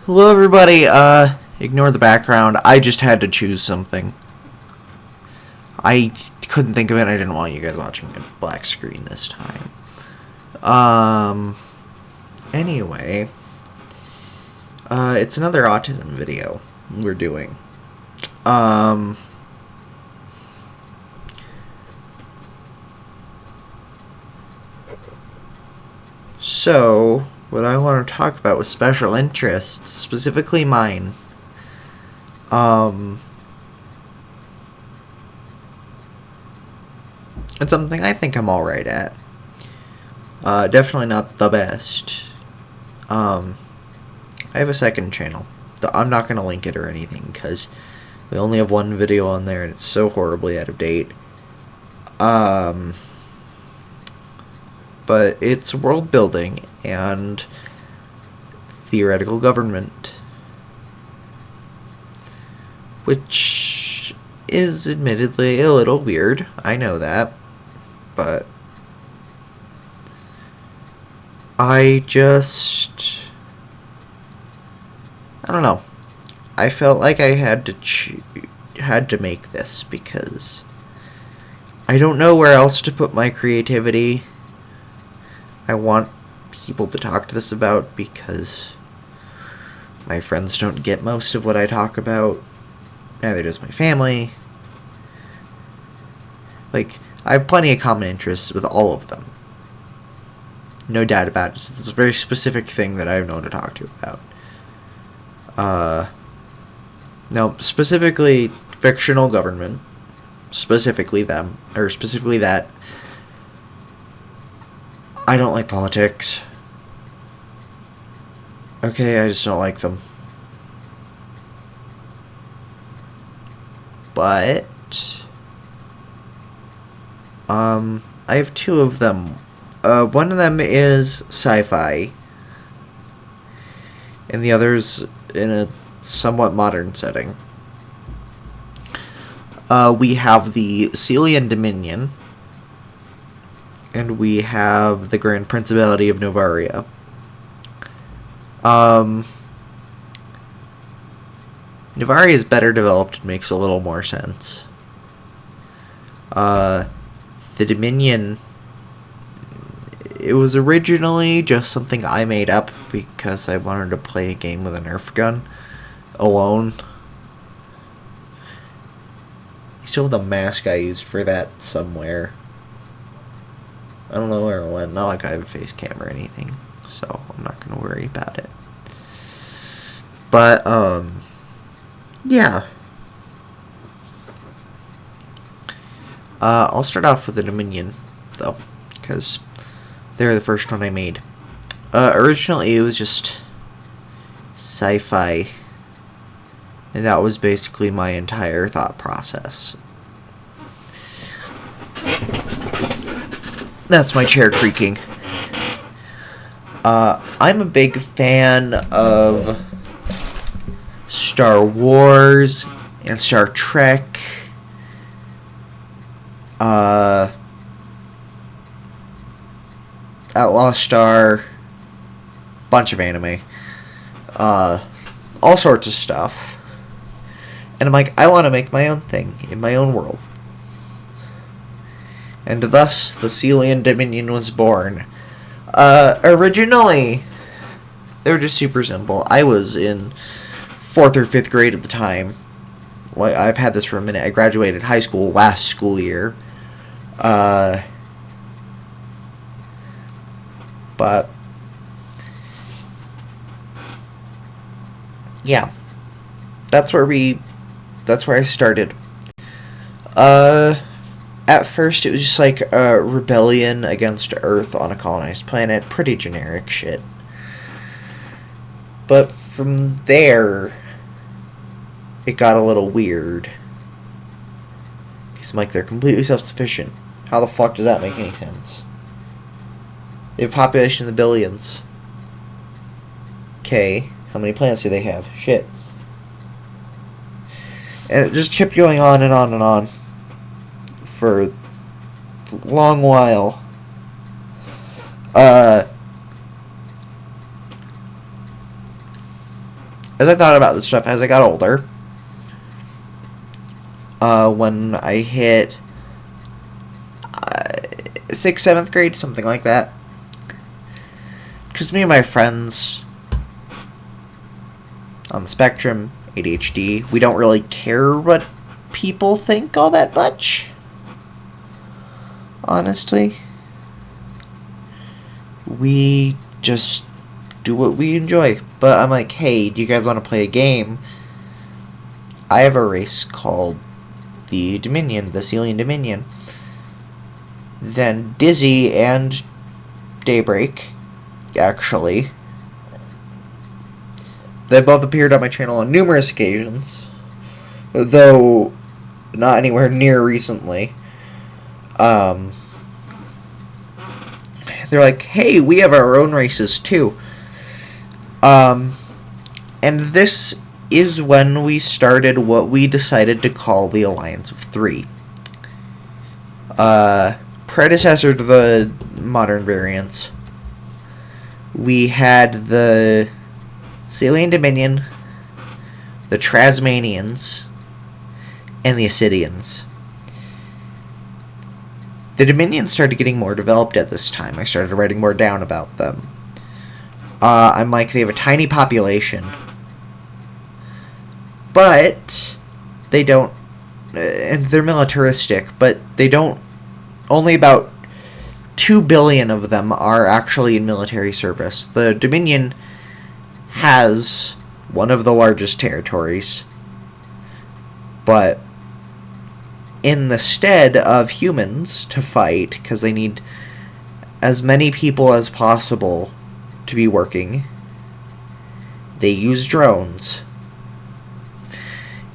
Hello everybody, ignore the background. I just had to choose something. I couldn't think of it. I didn't want you guys watching a black screen this time. Anyway. It's another autism video we're doing. So, what I want to talk about was special interests, specifically mine. It's something I think I'm alright at. Definitely not the best. I have a second channel. I'm not going to link it or anything, because we only have one video on there, and it's so horribly out of date. But it's world building and theoretical government, which is admittedly a little weird. I know that, but I don't know. I felt like I had to make this because I don't know where else to put my creativity. I want people to talk to this about because my friends don't get most of what I talk about. Neither does my family. Like, I have plenty of common interests with all of them. No doubt about it. It's a very specific thing that I know to talk to about. Now, specifically fictional government. Specifically them. Or specifically that. I don't like politics. Okay, I just don't like them. But I have two of them. One of them is sci-fi, and the other's in a somewhat modern setting. We have the Celian Dominion, and we have the Grand Principality of Novaria. Novaria is better developed and makes a little more sense. The Dominion, it was originally just something I made up because I wanted to play a game with a Nerf gun alone. I still have the mask I used for that somewhere. I don't know where it went. Not like I have a face cam or anything, so I'm not gonna worry about it. But yeah. I'll start off with the Dominion, though, because they're the first one I made. Originally, it was just sci-fi, and that was basically my entire thought process. That's my chair creaking. I'm a big fan of Star Wars and Star Trek. Outlaw Star, bunch of anime, all sorts of stuff. And I'm like, I want to make my own thing in my own world. And thus, the Celian Dominion was born. Originally, they were just super simple. I was in 4th or 5th grade at the time. Like, I've had this for a minute. I graduated high school last school year. But yeah, that's where I started. At first it was just like a rebellion against Earth on a colonized planet, pretty generic shit. But from there, it got a little weird. Because I'm like, they're completely self-sufficient. How the fuck does that make any sense? They have a population in the billions. Okay, how many planets do they have? Shit. And it just kept going on and on and on for a long while. as I thought about this stuff as I got older, when I hit 6th, 7th grade, something like that. Because me and my friends on the spectrum, ADHD, we don't really care what people think all that much. Honestly. We just do what we enjoy. But I'm like, hey, do you guys want to play a game? I have a race called the Dominion, the Celian Dominion. Then Dizzy and Daybreak, actually, they both appeared on my channel on numerous occasions, though not anywhere near recently. They're like, hey, we have our own races too. And this is when we started what we decided to call the Alliance of Three. Predecessor to the modern variants. We had the Celian Dominion, the Trasmanians, and the Ascidians. The Dominions started getting more developed at this time. I started writing more down about them. I'm like, they have a tiny population. But they don't... and they're militaristic, but they don't... only about 2 billion of them are actually in military service. The Dominion has one of the largest territories. But in the stead of humans to fight, because they need as many people as possible to be working, they use drones.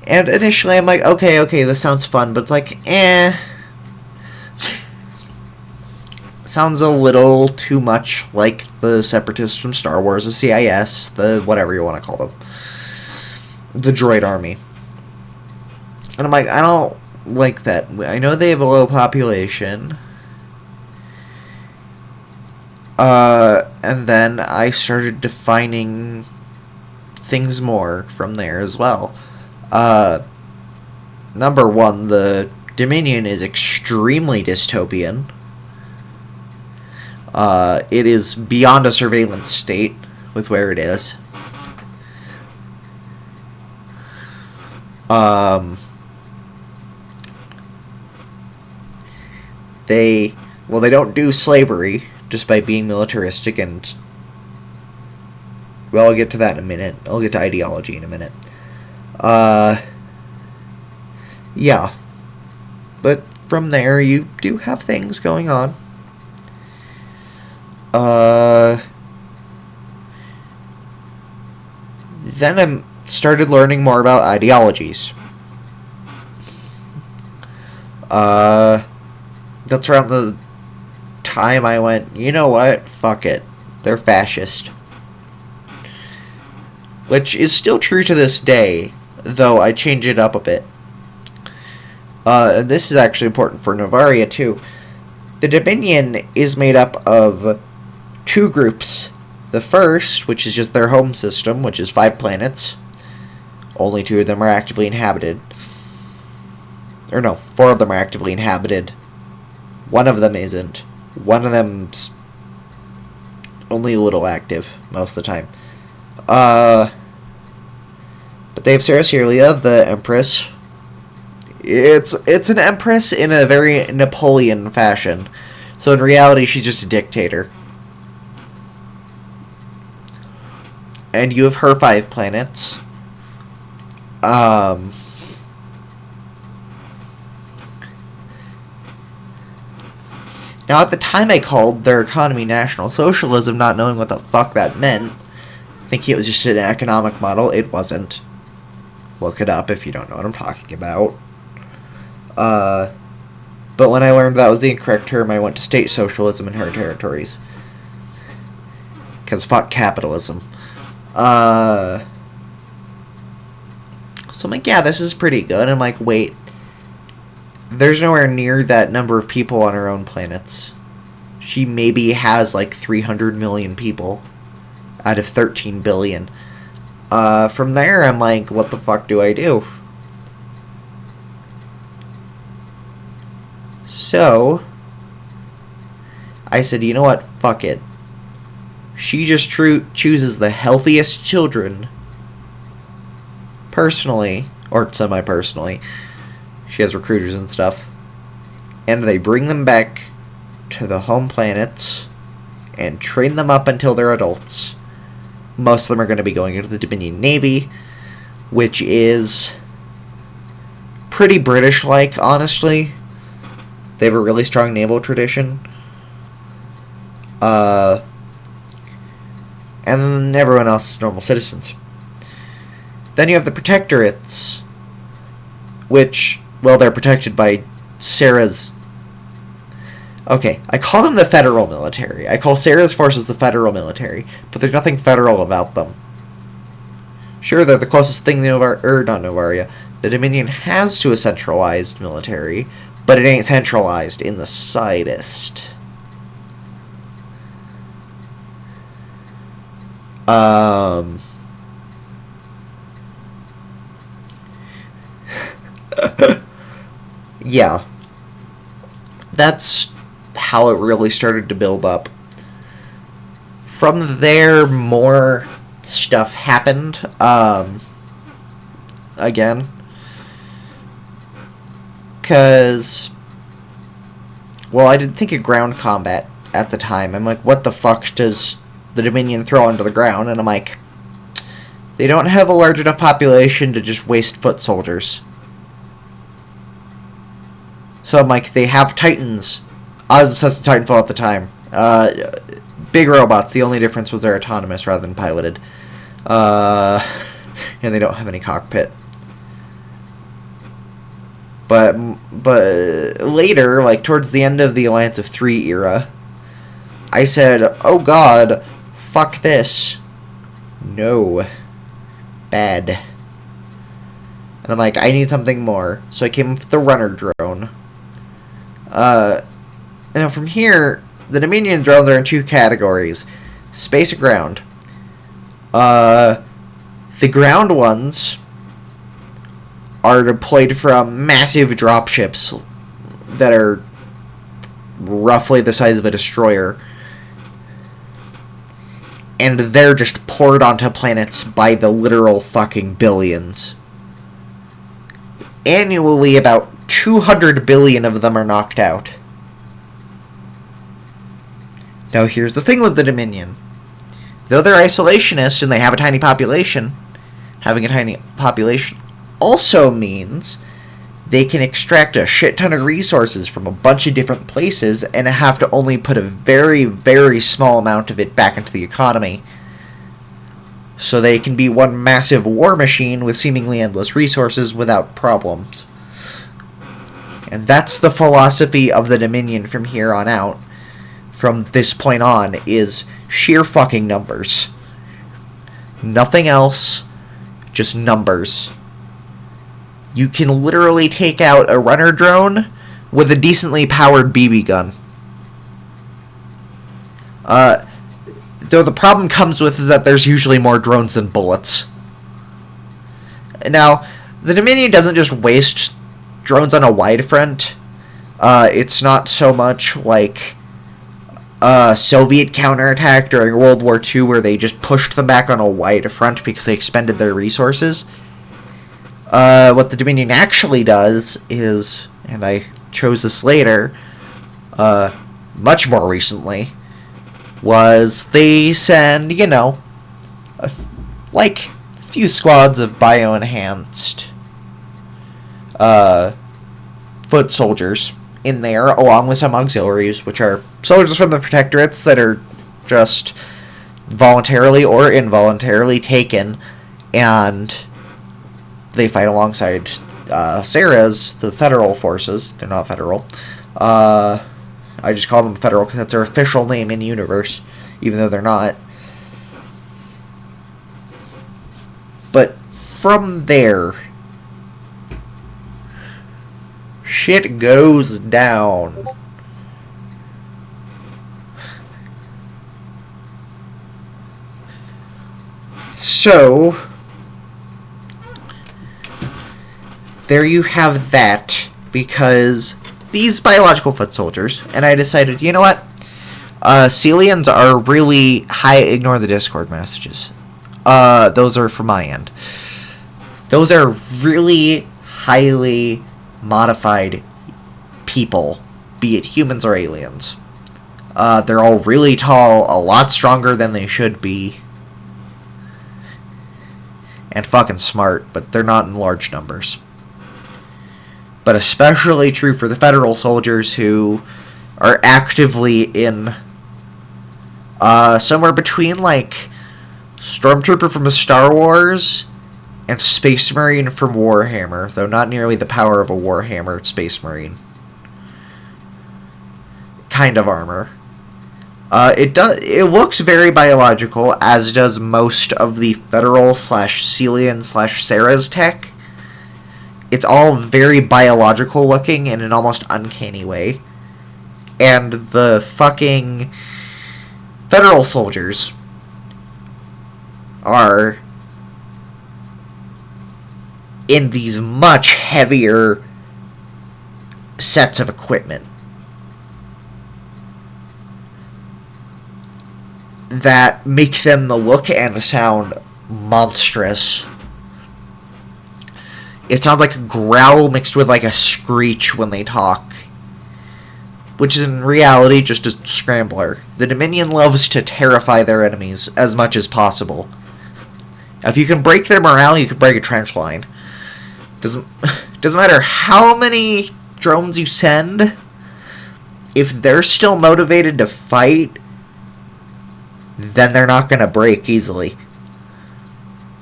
And initially I'm like, okay, this sounds fun, but it's like, sounds a little too much like the Separatists from Star Wars, the CIS, the whatever you want to call them. The droid army. And I'm like, I don't like that. I know they have a low population. And then I started defining things more from there as well. Number one, the Dominion is extremely dystopian. It is beyond a surveillance state with where it is. They don't do slavery just by being militaristic, and well, I'll get to that in a minute. I'll get to ideology in a minute. Yeah. But from there, you do have things going on. Then I started learning more about ideologies. That's around the time I went, you know what, fuck it. They're fascist. Which is still true to this day, though I change it up a bit. This is actually important for Novaria, too. The Dominion is made up of 2 groups. The first, which is just their home system, which is 5 planets. Only 2 of them are actively inhabited. Or no, 4 of them are actively inhabited. 1 of them isn't. 1 of them's only a little active most of the time. But they have Sarah Celia, the Empress. It's an Empress in a very Napoleon fashion. So in reality, she's just a dictator. And you have her 5 planets. Now, at the time I called their economy National Socialism, not knowing what the fuck that meant, thinking it was just an economic model. It wasn't. Look it up if you don't know what I'm talking about. But when I learned that was the incorrect term, I went to state socialism in her territories. Because fuck capitalism. So I'm like, yeah, this is pretty good. I'm like, wait. There's nowhere near that number of people on her own planets. She maybe has like 300 million people out of 13 billion. From there, I'm like, what the fuck do I do? So, I said, you know what? Fuck it. She just chooses the healthiest children, personally, or semi-personally. She has recruiters and stuff. And they bring them back to the home planets and train them up until they're adults. Most of them are going to be going into the Dominion Navy, which is pretty British-like, honestly. They have a really strong naval tradition. And everyone else is normal citizens. Then you have the Protectorates, which, well, they're protected by Sarah's... Okay, I call them the federal military. I call Sarah's forces the federal military, but there's nothing federal about them. Sure, they're the closest thing not Novaria. The Dominion has to a centralized military, but it ain't centralized in the slightest. Yeah. That's how it really started to build up. From there, more stuff happened. Again. Because, well, I didn't think of ground combat at the time. I'm like, what the fuck does the Dominion throw onto the ground? And I'm like, they don't have a large enough population to just waste foot soldiers. So I'm like, they have Titans. I was obsessed with Titanfall at the time. Big robots. The only difference was they're autonomous rather than piloted. And they don't have any cockpit. But later, like towards the end of the Alliance of Three era, I said, oh god, fuck this. No. Bad. And I'm like, I need something more. So I came up with the runner drone. Now from here, the Dominion drones are in two categories. Space and ground. The ground ones are deployed from massive dropships that are roughly the size of a destroyer. And they're just poured onto planets by the literal fucking billions. Annually, about 200 billion of them are knocked out. Now, here's the thing with the Dominion. Though they're isolationist and they have a tiny population, having a tiny population also means they can extract a shit ton of resources from a bunch of different places and have to only put a very, very small amount of it back into the economy. So they can be one massive war machine with seemingly endless resources without problems. And that's the philosophy of the Dominion from here on out. From this point on, is sheer fucking numbers. Nothing else, just numbers. You can literally take out a runner drone with a decently powered BB gun. Though the problem comes with is that there's usually more drones than bullets. Now, the Dominion doesn't just waste drones on a wide front. It's not so much like Soviet counterattack during World War II where they just pushed them back on a wide front because they expended their resources. What the Dominion actually does is, and I chose this later, much more recently, was they send, you know, like a few squads of bio-enhanced foot soldiers in there, along with some auxiliaries, which are soldiers from the Protectorates that are just voluntarily or involuntarily taken, and they fight alongside Sarah's, the federal forces. They're not federal. I just call them federal because that's their official name in the universe, even though they're not. But from there, shit goes down. So, there you have that, because these biological foot soldiers, and I decided, you know what? Celians are really high. Ignore the Discord messages. Those are from my end. Those are really highly modified people, be it humans or aliens. They're all really tall, a lot stronger than they should be, and fucking smart, but they're not in large numbers. But especially true for the federal soldiers who are actively in somewhere between, like, Stormtrooper from Star Wars and Space Marine from Warhammer, though not nearly the power of a Warhammer Space Marine kind of armor. It looks very biological, as does most of the federal / Celian / Sarah's tech. It's all very biological looking in an almost uncanny way. And the fucking federal soldiers are in these much heavier sets of equipment that make them look and sound monstrous. It sounds like a growl mixed with like a screech when they talk, which is in reality just a scrambler. The Dominion loves to terrify their enemies as much as possible. If you can break their morale, you can break a trench line. Doesn't matter how many drones you send, if they're still motivated to fight, then they're not going to break easily.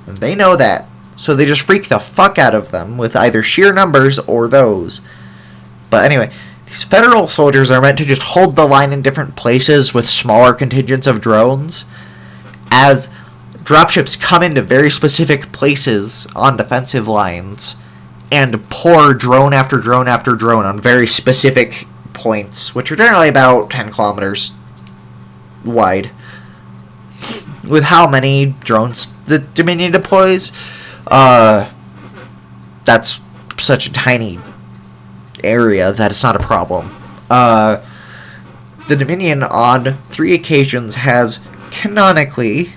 And they know that. So they just freak the fuck out of them with either sheer numbers or those. But anyway, these federal soldiers are meant to just hold the line in different places with smaller contingents of drones, as dropships come into very specific places on defensive lines and pour drone after drone after drone on very specific points, which are generally about 10 kilometers wide. With how many drones the Dominion deploys, that's such a tiny area that it's not a problem. The Dominion on 3 occasions has canonically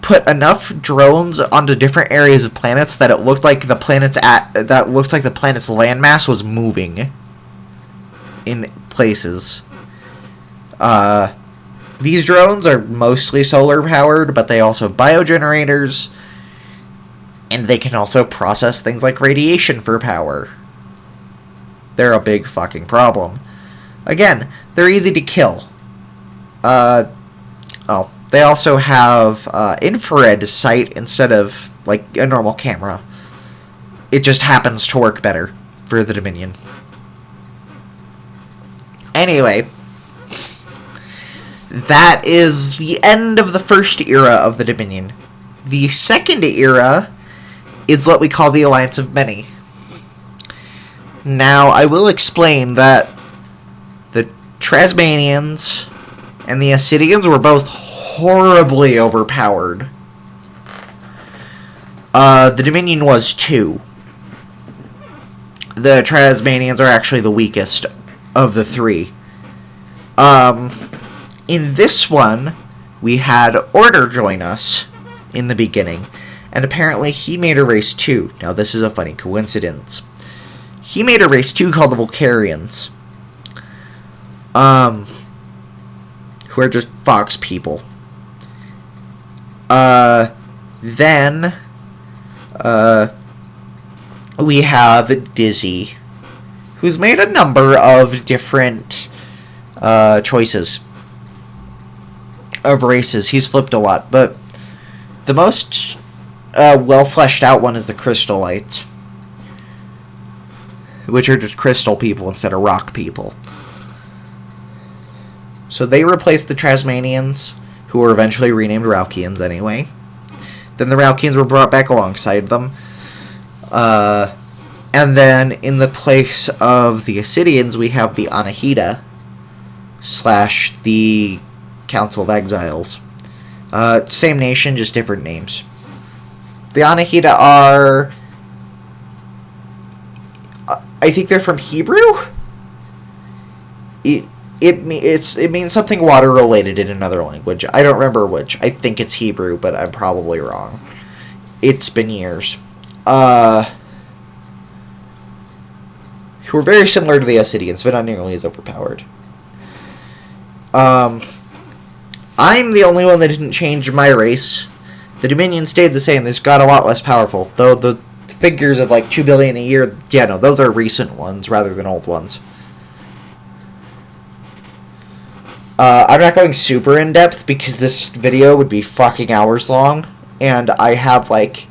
put enough drones onto different areas of planets that it looked like the planet's landmass was moving in places. These drones are mostly solar powered, but they also have biogenerators, and they can also process things like radiation for power. They're a big fucking problem. Again, they're easy to kill. They also have infrared sight instead of like a normal camera. It just happens to work better for the Dominion. Anyway, that is the end of the first era of the Dominion. The second era is what we call the Alliance of Many. Now, I will explain that the Tasmanians and the Ascidians were both horribly overpowered. The Dominion was too. The Tasmanians are actually the weakest of the 3. In this one, we had Order join us in the beginning, and apparently he made a race too. Now, this is a funny coincidence. He made a race too called the Vulcarians, who are just fox people. Then, we have Dizzy, who's made a number of different choices of races. He's flipped a lot, but the most well fleshed out one is the Crystallites, which are just crystal people instead of rock people. So they replaced the Tasmanians, who were eventually renamed Raukians anyway. Then the Raukians were brought back alongside them. And then in the place of the Ascidians, we have the Anahita / the Council of Exiles. Same nation, just different names. The Anahita are I think they're from Hebrew? It means something water related in another language. I don't remember which. I think it's Hebrew, but I'm probably wrong. It's been years. Who are very similar to the Ascidians, but not nearly as overpowered. I'm the only one that didn't change my race. The Dominion stayed the same. They just got a lot less powerful. Though the figures of like 2 billion a year, yeah, no, those are recent ones rather than old ones. I'm not going super in depth because this video would be fucking hours long, and I have like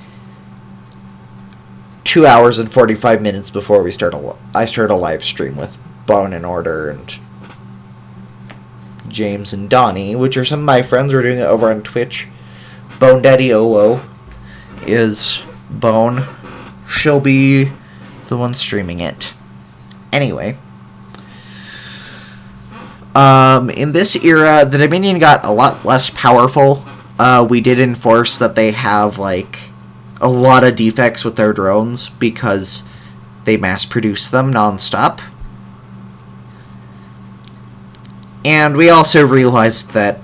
2 hours and 45 minutes before I start a live stream with Bone and Order and James and Donnie, which are some of my friends. We're doing it over on Twitch. Bone Daddy Owo is Bone. She'll be the one streaming it. Anyway. In this era, the Dominion got a lot less powerful. We did enforce that they have, like, a lot of defects with their drones because they mass-produce them non-stop. And we also realized that,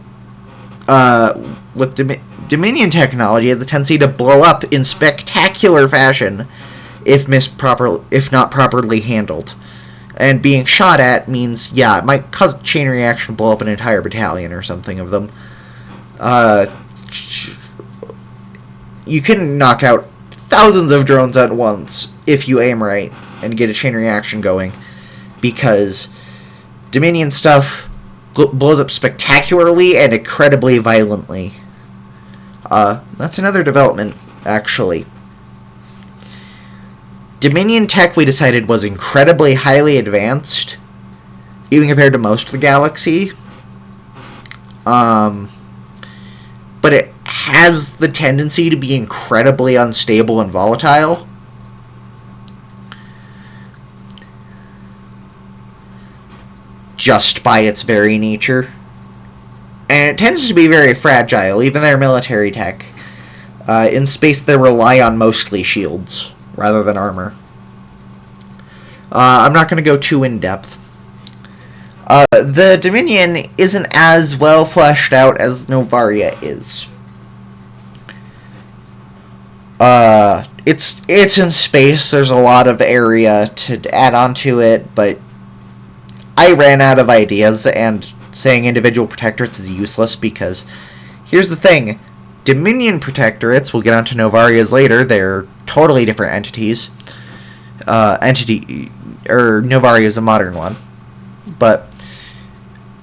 with Dominion technology, it has a tendency to blow up in spectacular fashion if not properly handled. And being shot at means, yeah, it might cause a chain reaction, blow up an entire battalion or something of them. You can knock out thousands of drones at once if you aim right and get a chain reaction going, because Dominion stuff blows up spectacularly and incredibly violently. That's another development, actually. Dominion tech, we decided, was incredibly highly advanced, even compared to most of the galaxy. But it has the tendency to be incredibly unstable and volatile. Just by its very nature. And it tends to be very fragile, even their military tech. In space, they rely on mostly shields rather than armor. I'm not going to go too in-depth. The Dominion isn't as well fleshed out as Novaria is. It's in space. There's a lot of area to add on to it, but I ran out of ideas, and saying individual protectorates is useless because here's the thing. Dominion protectorates, we'll get onto Novaria's later, they're totally different entities. Novaria is a modern one. But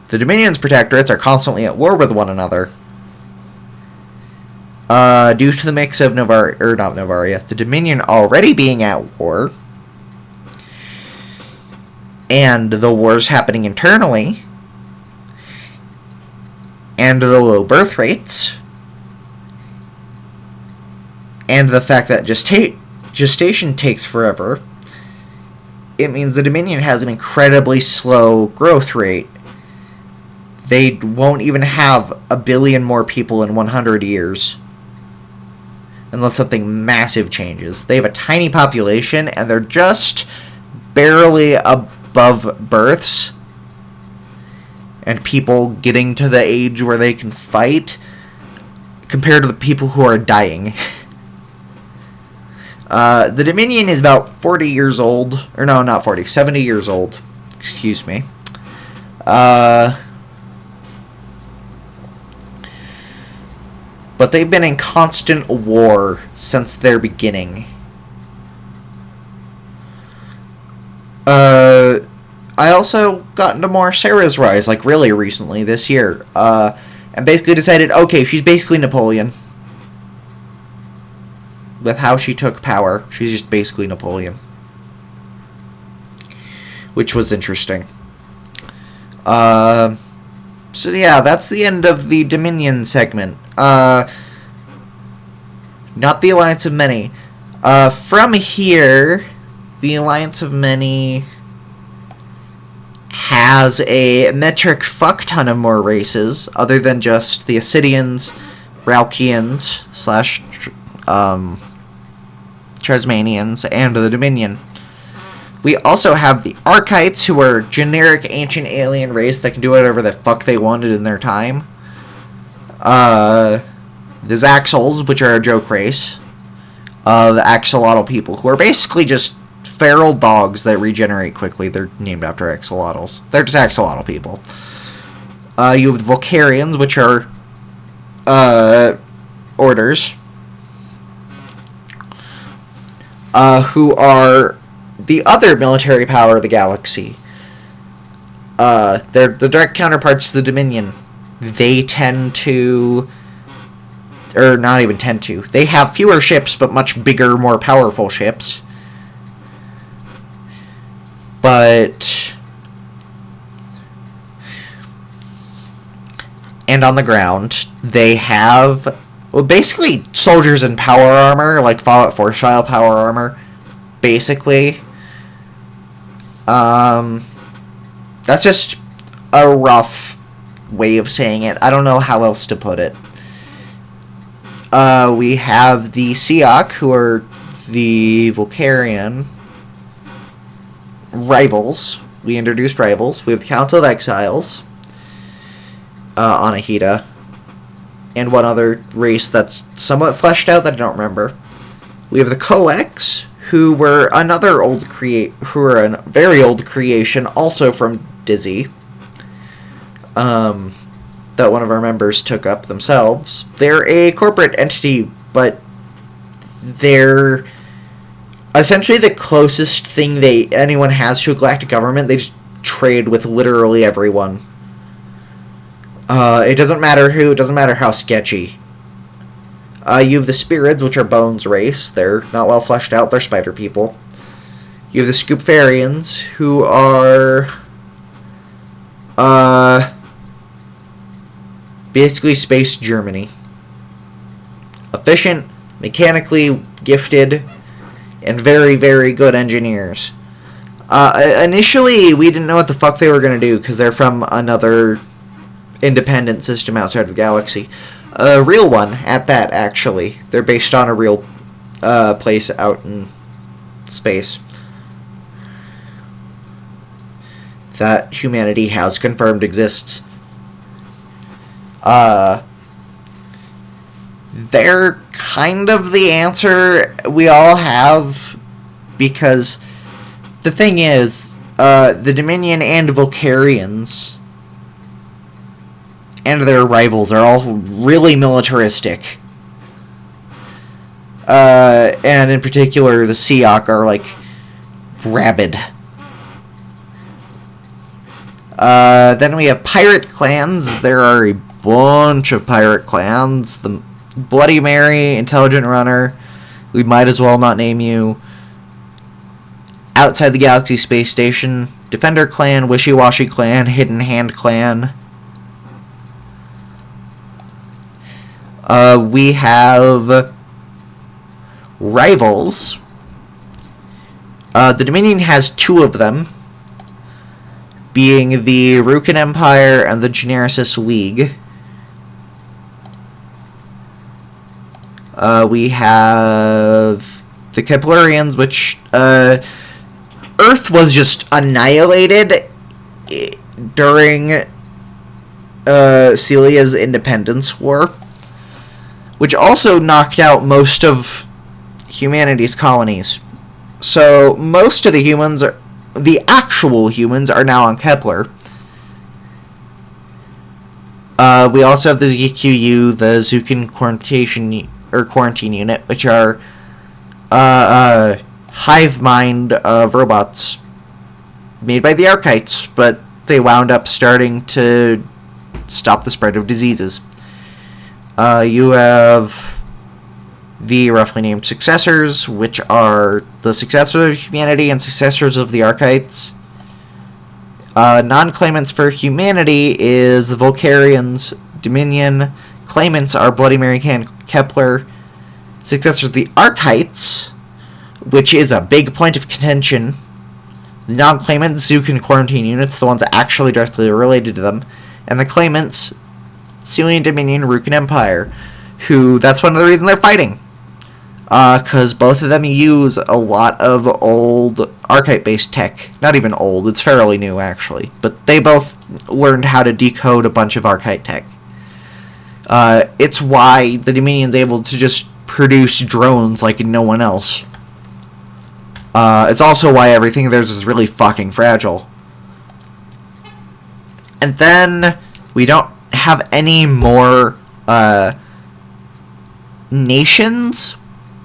the Dominion's protectorates are constantly at war with one another. Due to the mix of the Dominion already being at war, and the wars happening internally, and the low birth rates, and the fact that gestation takes forever, it means the Dominion has an incredibly slow growth rate. They won't even have 1 billion more people in 100 years. Unless something massive changes. They have a tiny population, and they're just barely above births. And people getting to the age where they can fight, compared to the people who are dying. The Dominion is about 40 years old. Or no, not 40. 70 years old. Excuse me. But they've been in constant war since their beginning. I also got into more Sarah's Rise, like really recently, this year. And basically decided, okay, she's basically Napoleon. With how she took power, she's just basically Napoleon. Which was interesting. So yeah, that's the end of the Dominion segment. Not the Alliance of Many. From here, the Alliance of Many has a metric fuck ton of more races, other than just the Ascidians, Ralkians, / Trasmanians, and the Dominion. We also have the Archites, who are generic ancient alien race that can do whatever the fuck they wanted in their time. The Zaxels, which are a joke race. The axolotl people, who are basically just feral dogs that regenerate quickly. They're named after axolotls. They're just axolotl people. You have the Vulcarians, which are orders, who are the other military power of the galaxy. They're the direct counterparts to the Dominion. They tend to... or not even tend to. They have fewer ships, but much bigger, more powerful ships. But... and on the ground, they have... well, basically soldiers in power armor, like Fallout 4 style power armor. Basically. That's just a rough way of saying it. I don't know how else to put it. We have the Seok, who are the Vulcarian rivals. We introduced rivals. We have the Council of Exiles, Anahita, and one other race that's somewhat fleshed out that I don't remember. We have the Coex, who were another who are a very old creation, also from Dizzy. That one of our members took up themselves. They're a corporate entity, but they're essentially the closest thing anyone has to a galactic government. They just trade with literally everyone. It doesn't matter who, it doesn't matter how sketchy. You have the Spirits, which are Bones race. They're not well fleshed out, they're spider people. You have the Scoopfarians, who are... basically space Germany. Efficient, mechanically gifted, and very, very good engineers. Initially, we didn't know what the fuck they were going to do, because they're from another independent system outside of the galaxy. A real one, at that, actually. They're based on a real place out in space that humanity has confirmed exists. They're kind of the answer we all have, because the thing is, the Dominion and Vulcarians and their rivals are all really militaristic. And in particular, the Seok are, like, rabid. Then we have pirate clans. There are a bunch of pirate clans. The Bloody Mary, Intelligent Runner, we might as well not name you. Outside the Galaxy Space Station, Defender Clan, Wishy-Washy Clan, Hidden Hand Clan. We have rivals. The Dominion has two of them, being the Rukan Empire and the Genericist League. We have the Keplerians, which Earth was just annihilated during Celia's Independence War, which also knocked out most of humanity's colonies. So most of the humans, the actual humans, are now on Kepler. We also have the ZQU, the Zukin quarantine unit, which are hive mind of robots made by the Archites, but they wound up starting to stop the spread of diseases. You have the roughly named successors, which are the successors of humanity and successors of the Archites. Non-claimants for humanity is the Vulcarians, Dominion. Claimants are Bloody Mary Kepler. Successors of the Archites, which is a big point of contention. Non-claimants, Zukin quarantine units, the ones actually directly related to them. And the claimants, Celian Dominion, Rukan Empire, who, that's one of the reasons they're fighting. Because both of them use a lot of old archetype-based tech. Not even old, it's fairly new, actually. But they both learned how to decode a bunch of archetype tech. It's why the Dominion's able to just produce drones like no one else. It's also why everything of theirs is really fucking fragile. And then we don't have any more nations,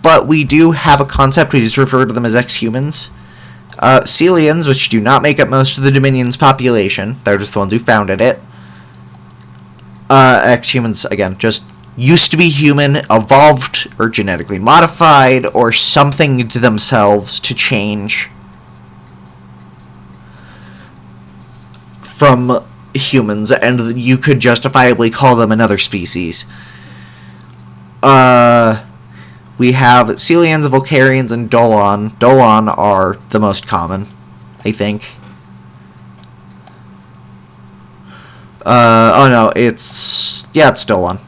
but we do have a concept. We just refer to them as ex-humans. Celians, which do not make up most of the Dominion's population. They're just the ones who founded it. Ex-humans, again, just used to be human, evolved, or genetically modified, or something to themselves to change from humans, and you could justifiably call them another species. We have Celians, Vulcarians, and Dolon. Dolon are the most common, I think. Oh no, it's Dolon.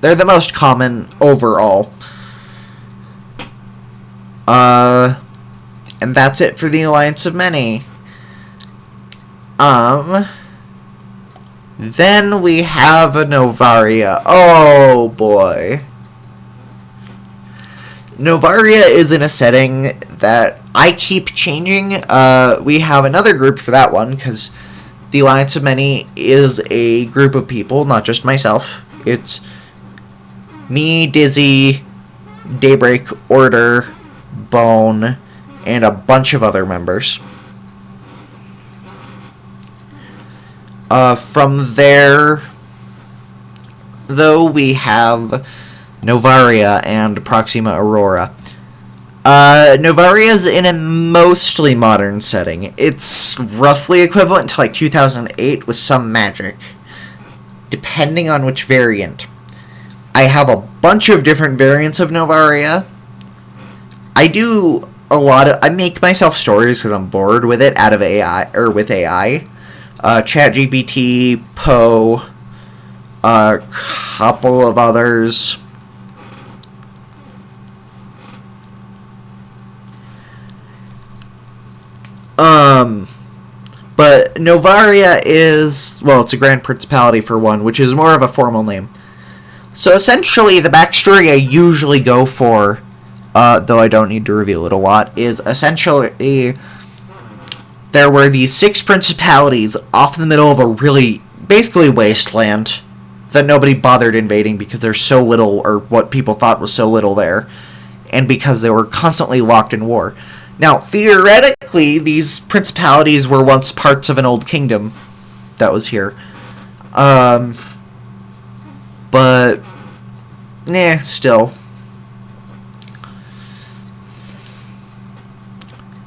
They're the most common overall. And that's it for the Alliance of Many. Then we have a Novaria. Oh boy. Novaria is in a setting that I keep changing. We have another group for that one, because the Alliance of Many is a group of people, not just myself. It's me, Dizzy, Daybreak, Order, Bone, and a bunch of other members. From there, though, we have Novaria and Proxima Aurora. Novaria's in a mostly modern setting. It's roughly equivalent to like 2008 with some magic, depending on which variant. I have a bunch of different variants of Novaria. I make myself stories because I'm bored with it out of AI, or with AI. ChatGPT, Poe, a couple of others. But Novaria is, well, it's a Grand Principality for one, which is more of a formal name. So essentially, the backstory I usually go for, though I don't need to reveal it a lot, is essentially there were these 6 principalities off in the middle of a really, basically wasteland that nobody bothered invading because there's so little, or what people thought was so little there, and because they were constantly locked in war. Now, theoretically, these principalities were once parts of an old kingdom that was here. But, still.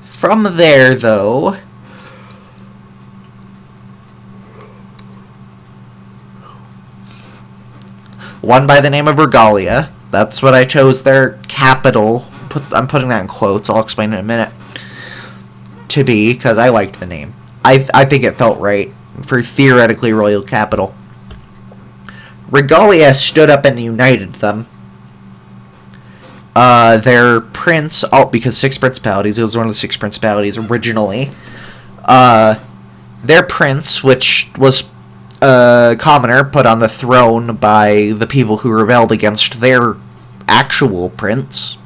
From there, though, one by the name of Regalia. That's what I chose their capital. I'm putting that in quotes. I'll explain in a minute. To be, because I liked the name. I think it felt right for theoretically royal capital. Regalia stood up and united them. Their prince, because 6 principalities, it was one of the 6 principalities originally. Their prince, which was a commoner, put on the throne by the people who rebelled against their actual prince.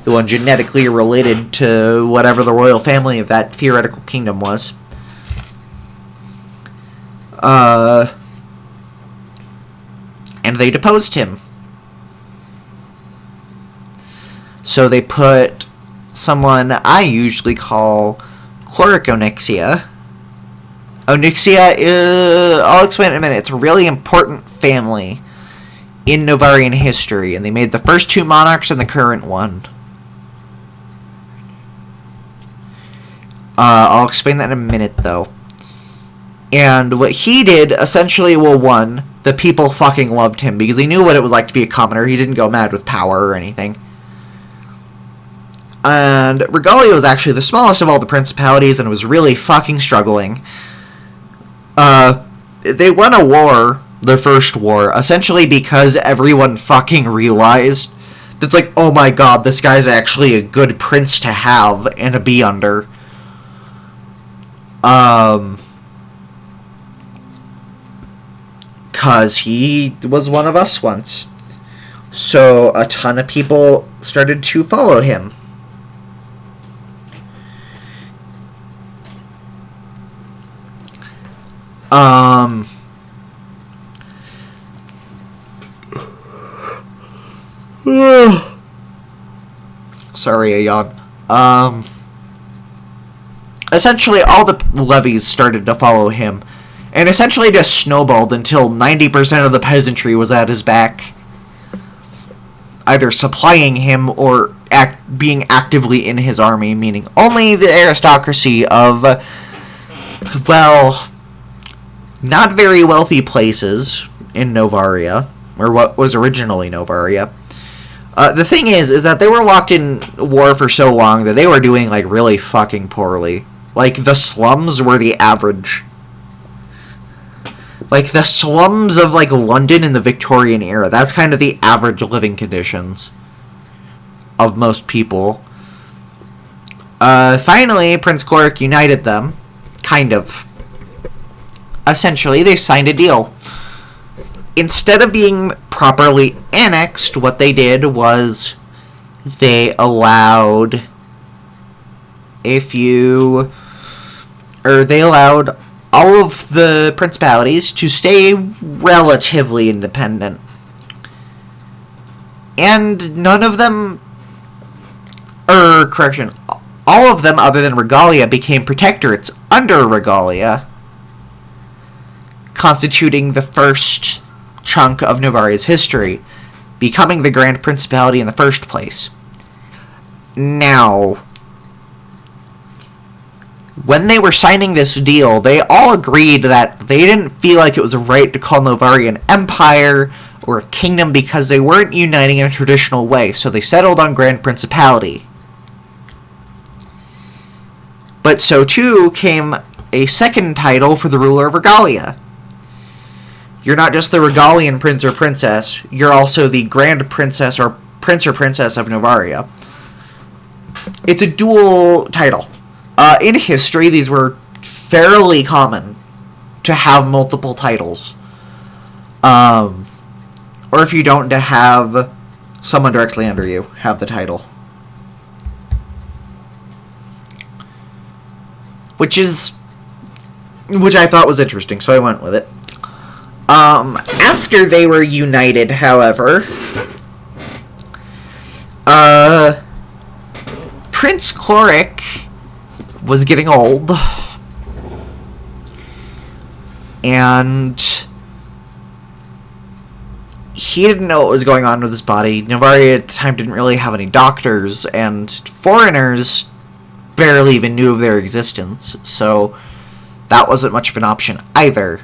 The one genetically related to whatever the royal family of that theoretical kingdom was. And they deposed him. So they put someone I usually call Chloric Onyxia. Onyxia is, I'll explain in a minute, it's a really important family in Novarian history, and they made the first 2 monarchs and the current one. I'll explain that in a minute, though. And what he did, essentially, one, the people fucking loved him, because he knew what it was like to be a commoner. He didn't go mad with power or anything. And Regalia was actually the smallest of all the principalities, and was really fucking struggling. They won a war, their first war, essentially because everyone fucking realized It's like, oh my god, this guy's actually a good prince to have and to be under. Cause he was one of us once. So a ton of people started to follow him. Sorry, a yawn. Essentially, all the levies started to follow him, and essentially just snowballed until 90% of the peasantry was at his back, either supplying him or being actively in his army, meaning only the aristocracy of, well, not very wealthy places in Novaria, or what was originally Novaria. The thing is that they were locked in war for so long that they were doing, like, really fucking poorly. Like, the slums were the average. Like, the slums of, like, London in the Victorian era, that's kind of the average living conditions of most people. Finally, Prince Cloric united them. Kind of. Essentially, they signed a deal. Instead of being properly annexed, what they did was they allowed all of the principalities to stay relatively independent. And none of them, all of them other than Regalia became protectorates under Regalia, constituting the first chunk of Novaria's history, becoming the Grand Principality in the first place. Now, when they were signing this deal, they all agreed that they didn't feel like it was right to call Novaria an empire or a kingdom because they weren't uniting in a traditional way, so they settled on Grand Principality. But so too came a second title for the ruler of Regalia. You're not just the Regalian prince or princess, you're also the Grand Princess or Prince or Princess of Novaria. It's a dual title. In history, these were fairly common to have multiple titles. Or if you don't, to have someone directly under you have the title. Which I thought was interesting, so I went with it. After they were united, however, Prince Cloric was getting old, and he didn't know what was going on with his body. Novaria at the time didn't really have any doctors, and foreigners barely even knew of their existence, so that wasn't much of an option either.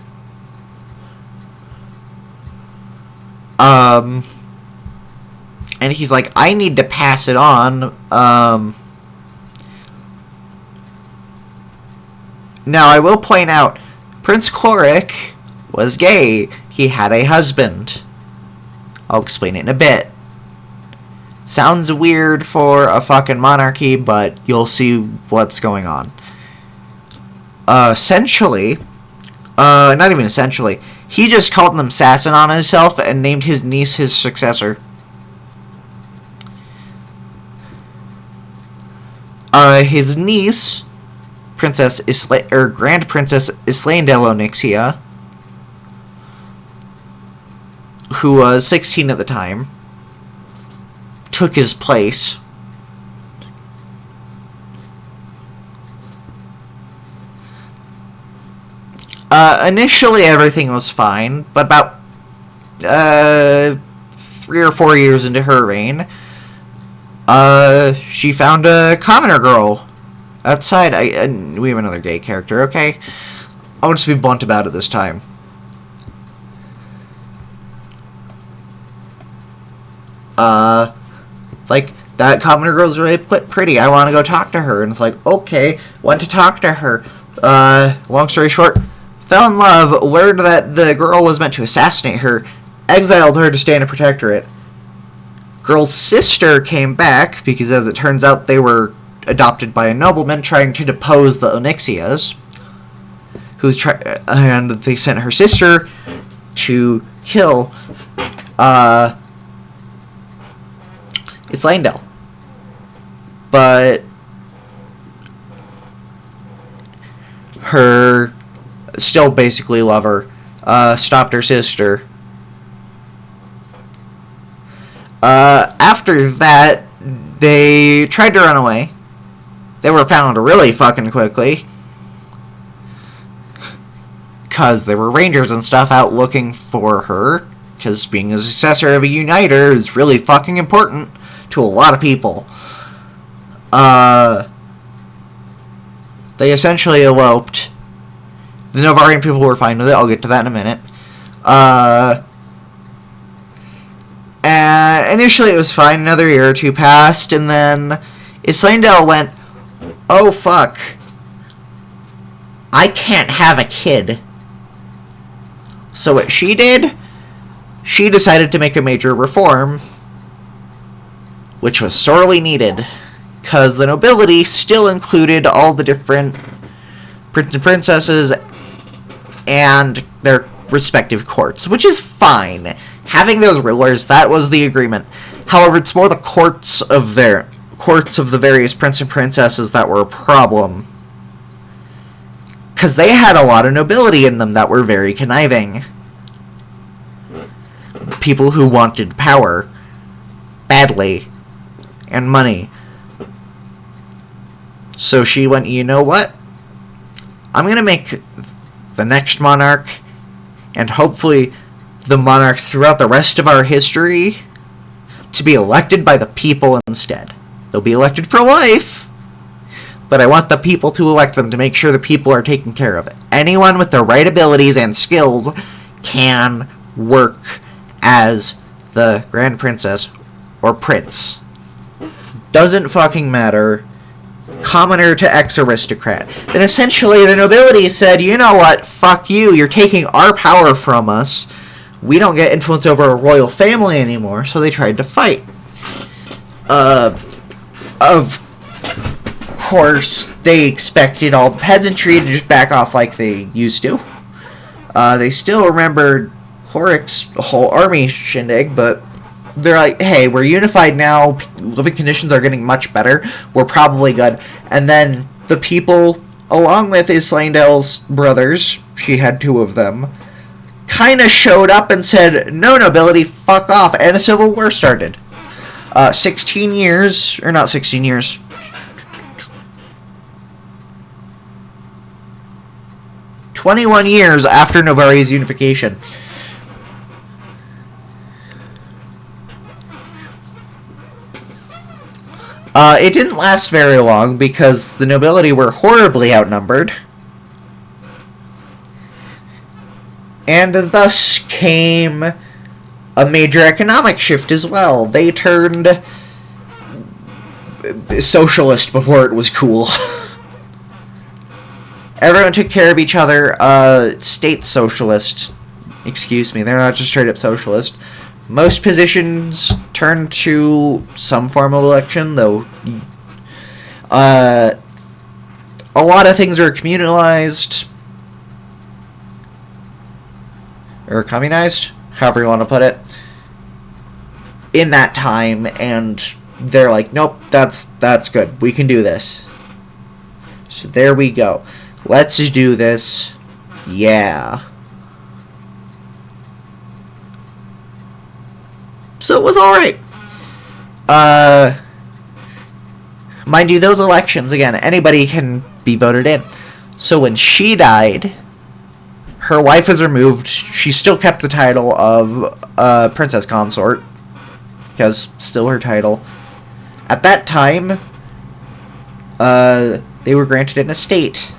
And he's like, I need to pass it on. Now, I will point out, Prince Cloric was gay. He had a husband. I'll explain it in a bit. Sounds weird for a fucking monarchy, but you'll see what's going on. Essentially, not even essentially, he just called him Sasson on himself and named his niece his successor. His niece, Grand Princess Islaine de Onyxia, who was 16 at the time, took his place. Initially everything was fine, but about 3 or 4 years into her reign, she found a commoner girl outside. We have another gay character, okay? I'll just be blunt about it this time. It's like, that commoner girl's really pretty. I want to go talk to her. And it's like, okay, went to talk to her. Long story short, fell in love, learned that the girl was meant to assassinate her, exiled her to stay in a protectorate, girl's sister came back because, as it turns out, they were adopted by a nobleman trying to depose the Onyxias, and they sent her sister to kill Islaindel. But her still basically lover stopped her sister. After that, they tried to run away. They were found really fucking quickly, because there were rangers and stuff out looking for her, because being a successor of a uniter is really fucking important to a lot of people. They essentially eloped. The Novarian people were fine with it. I'll get to that in a minute. And initially it was fine. Another year or two passed, and then Islaindel went, "Oh fuck, I can't have a kid." So what she did, she decided to make a major reform, which was sorely needed, because the nobility still included all the different prince and princesses and their respective courts, which is fine. Having those rulers, that was the agreement. However, it's more the courts of the various prince and princesses that were a problem, because they had a lot of nobility in them that were very conniving. People who wanted power badly and money. So she went, "You know what? I'm going to make the next monarch, and hopefully the monarchs throughout the rest of our history, to be elected by the people instead. They'll be elected for life, but I want the people to elect them to make sure the people are taken care of. Anyone with the right abilities and skills can work as the Grand Princess or Prince. Doesn't fucking matter. Commoner to ex-aristocrat." Then essentially the nobility said, "You know what? Fuck you. You're taking our power from us. We don't get influence over a royal family anymore," so they tried to fight. Of course, they expected all the peasantry to just back off like they used to. They still remembered Horik's whole army shindig, but they're like, "Hey, we're unified now. Living conditions are getting much better. We're probably good." And then the people, along with Islaindel's brothers, she had two of them, kind of showed up and said, "No, nobility, fuck off," and a civil war started. 16 years, or not 16 years, 21 years after Novaria's unification. It didn't last very long because the nobility were horribly outnumbered. And thus came a major economic shift as well. They turned socialist before it was cool. Everyone took care of each other. State socialist. Excuse me, they're not just straight up socialist. Most positions turned to some form of election, though a lot of things are communalized. Or communized, however you want to put it, in that time, and they're like, "Nope, that's good. We can do this." So there we go. Let's do this. Yeah. So it was alright. Mind you, those elections, again, anybody can be voted in. So when she died, her wife was removed. She still kept the title of princess consort, because still her title. At that time, they were granted an estate.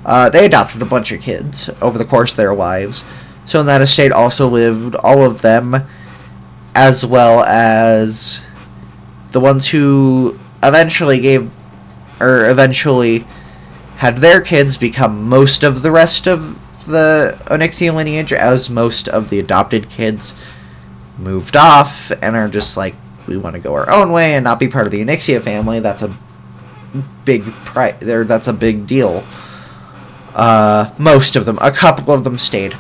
They adopted a bunch of kids over the course of their lives. So in that estate also lived all of them, as well as the ones who eventually had their kids become most of the rest of the Onyxian lineage, as most of the adopted kids moved off and are just like, we want to go our own way and not be part of the Onyxia family. That's a that's a big deal. Most of them. A couple of them stayed.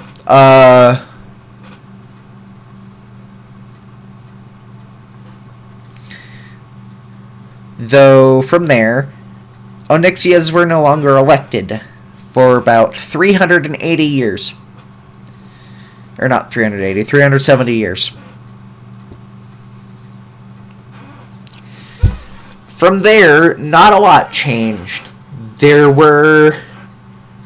Though from there, Onyxias were no longer elected for about 380 years. Or not 380, 370 years. From there, not a lot changed. There were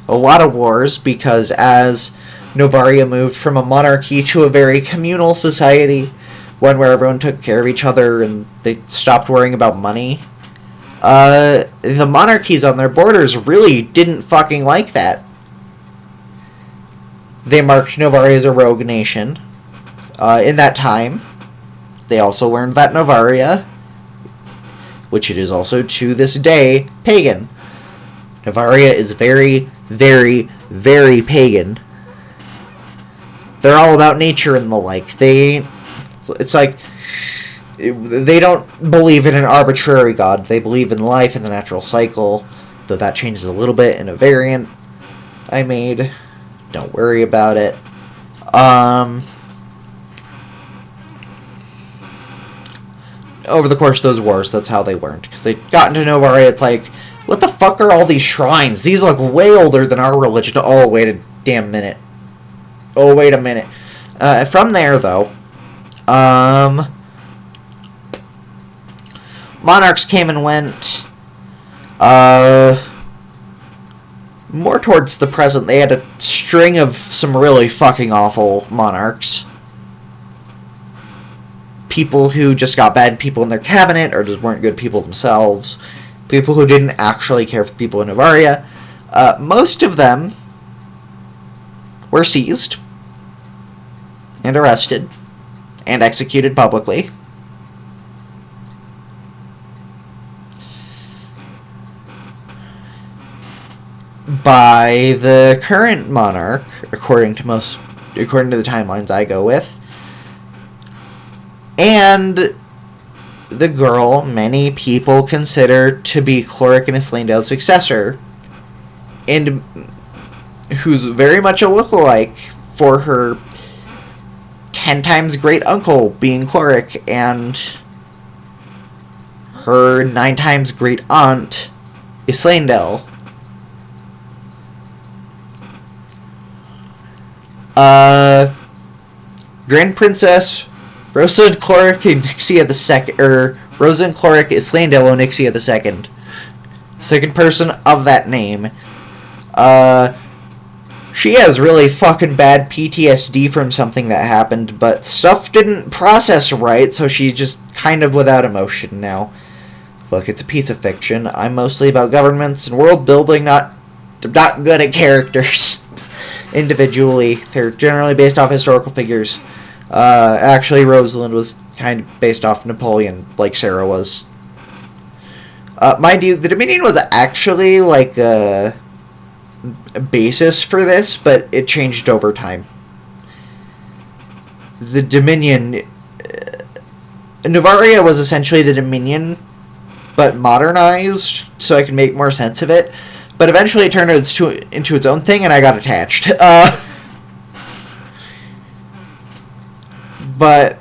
a lot of wars because as Novaria moved from a monarchy to a very communal society, one where everyone took care of each other and they stopped worrying about money, the monarchies on their borders really didn't fucking like that. They marked Novaria as a rogue nation. In that time, they also learned that Novaria, which it is also to this day, pagan. Novaria is very, very, very pagan. They're all about nature and the like. It's like, they don't believe in an arbitrary god. They believe in life and the natural cycle, though that changes a little bit in a variant I made. Don't worry about it. Over the course of those wars, that's how they learned. Because they got into Novaria, it's like, what the fuck are all these shrines? These look way older than our religion. Oh, wait a damn minute. Oh, wait a minute. From there, though, monarchs came and went. More towards the present, they had a string of some really fucking awful monarchs. People who just got bad people in their cabinet, or just weren't good people themselves. People who didn't actually care for the people in Novaria. Most of them were seized and arrested and executed publicly. By the current monarch, according to the timelines I go with, and the girl many people consider to be Cloric and Islandale's successor, and who's very much a lookalike for her 10 times great uncle being Cloric and her 9 times great aunt Islandale. Grand Princess Rosa Cloric Onyxia II, or Rosa and Cloric Islandale Onyxia II. Second person of that name. She has really fucking bad PTSD from something that happened, but stuff didn't process right, so she's just kind of without emotion now. Look, it's a piece of fiction. I'm mostly about governments and world building, not good at characters. Individually, they're generally based off historical figures. Actually, Rosalind was kind of based off Napoleon, like Sarah was. Mind you, the Dominion was actually like a basis for this, but it changed over time. The Dominion... Novaria was essentially the Dominion, but modernized, so I can make more sense of it. But eventually it turned into its own thing, and I got attached. But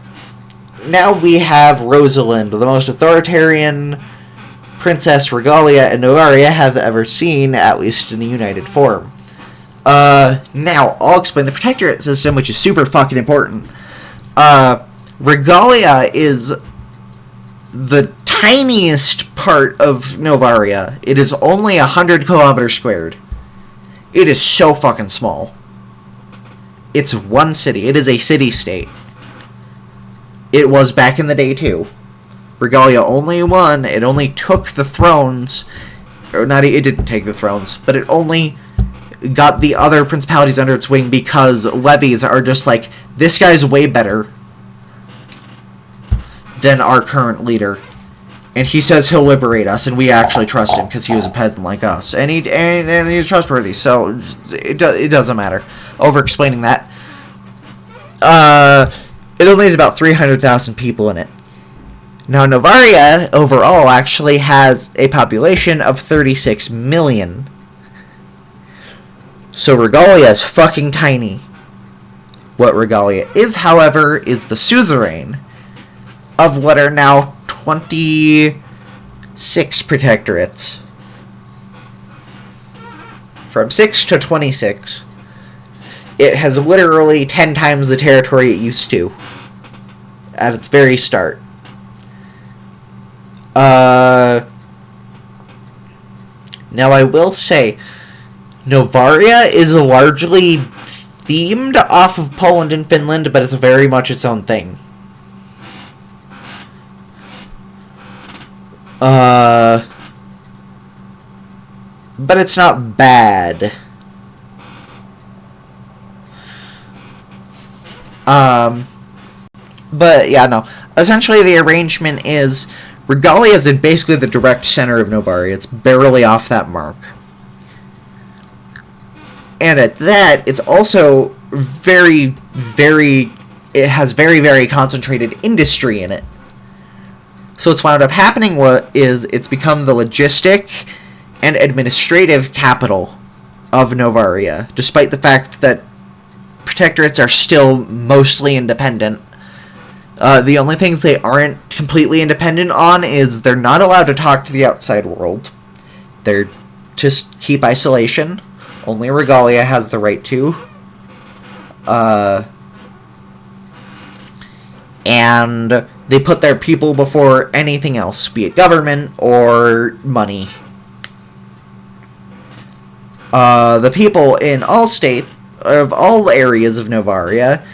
now we have Rosalind, the most authoritarian Princess Regalia and Novaria have ever seen, at least in a united form. Now, I'll explain the Protectorate system, which is super fucking important. Regalia is the tiniest part of Novaria. It is only 100 kilometers squared. It is so fucking small. It's one city. It is a city-state. It was back in the day, too. Regalia only won. It only took the thrones. Or not, it didn't take the thrones, but it only got the other principalities under its wing because levies are just like, this guy's way better than our current leader. And he says he'll liberate us, and we actually trust him because he was a peasant like us. And he's trustworthy, so it doesn't matter. Over-explaining that. It only has about 300,000 people in it. Now, Novaria overall actually has a population of 36 million. So Regalia is fucking tiny. What Regalia is, however, is the suzerain of what are now 26 protectorates. From 6 to 26. It has literally 10 times the territory it used to at its very start. Now I will say, Novaria is largely themed off of Poland and Finland, but it's very much its own thing. But it's not bad. But yeah, no. Essentially, the arrangement is Regalia is in basically the direct center of Novaria. It's barely off that mark. And at that, it's also it has very, very concentrated industry in it. So what's wound up happening is it's become the logistic and administrative capital of Novaria, despite the fact that protectorates are still mostly independent. The only things they aren't completely independent on is they're not allowed to talk to the outside world. They're just keep isolation. Only Regalia has the right to. And they put their people before anything else, be it government or money. The people in all all areas of Novaria,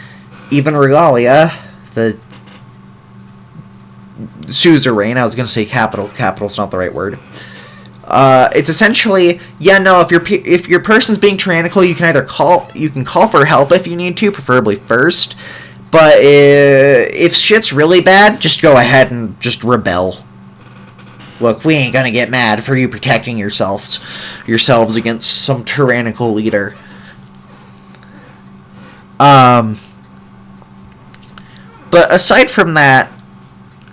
even Regalia, the suzerain, I was going to say capital's not the right word. It's essentially, if your person's being tyrannical, you can call for help if you need to, preferably first. But if shit's really bad, just go ahead and just rebel. Look, we ain't gonna get mad for you protecting yourselves against some tyrannical leader. But aside from that,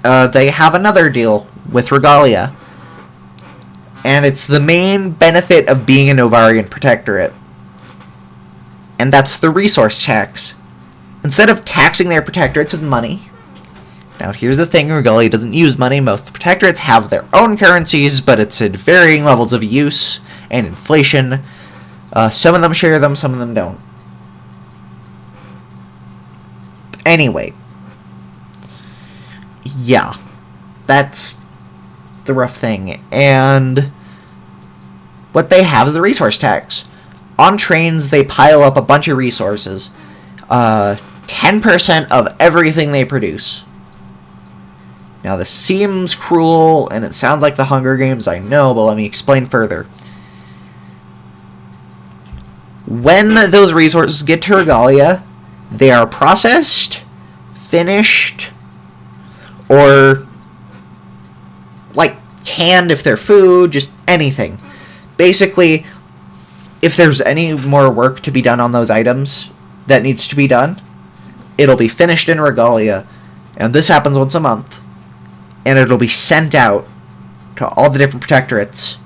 they have another deal with Regalia. And it's the main benefit of being a Novarian protectorate. And that's the resource tax. Instead of taxing their protectorates with money... Now, here's the thing, Regalia doesn't use money. Most protectorates have their own currencies, but it's at varying levels of use and inflation. Some of them share them, some of them don't. Anyway. Yeah. That's the rough thing. And what they have is the resource tax. On trains, they pile up a bunch of resources. 10% of everything they produce. Now, this seems cruel, and it sounds like the Hunger Games, I know, but let me explain further. When those resources get to Regalia, they are processed, finished, or, like, canned if they're food, just anything. Basically, if there's any more work to be done on those items that needs to be done, it'll be finished in Regalia, and this happens once a month. And it'll be sent out to all the different protectorates,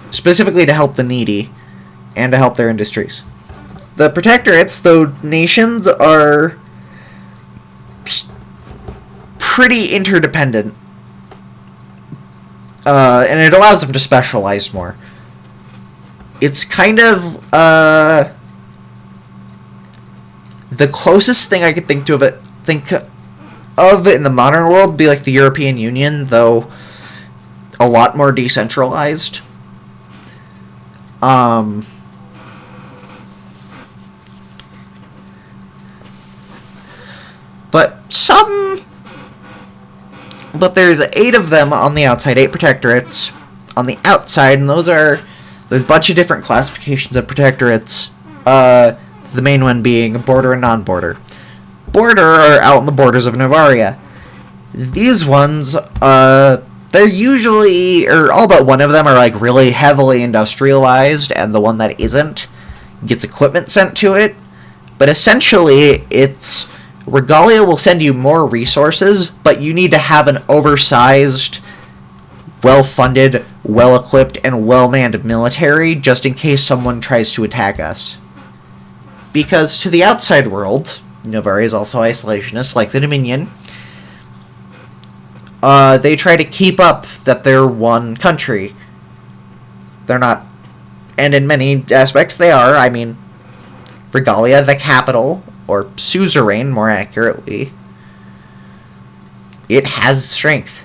specifically to help the needy and to help their industries. The protectorates, though nations, are pretty interdependent. And it allows them to specialize more. It's kind of, the closest thing I could think of in the modern world would be like the European Union, though a lot more decentralized. But there's 8 of them on the outside, 8 protectorates on the outside, and there's a bunch of different classifications of protectorates. The main one being border and non-border. Border are out on the borders of Novaria. These ones, they're usually, or all but one of them are like really heavily industrialized, and the one that isn't gets equipment sent to it. But essentially, it's Regalia will send you more resources, but you need to have an oversized, well-funded, well-equipped, and well-manned military just in case someone tries to attack us. Because to the outside world, Novaria is also isolationist, like the Dominion. They try to keep up that they're one country. They're not, and in many aspects they are. I mean, Regalia, the capital, or suzerain, more accurately, it has strength.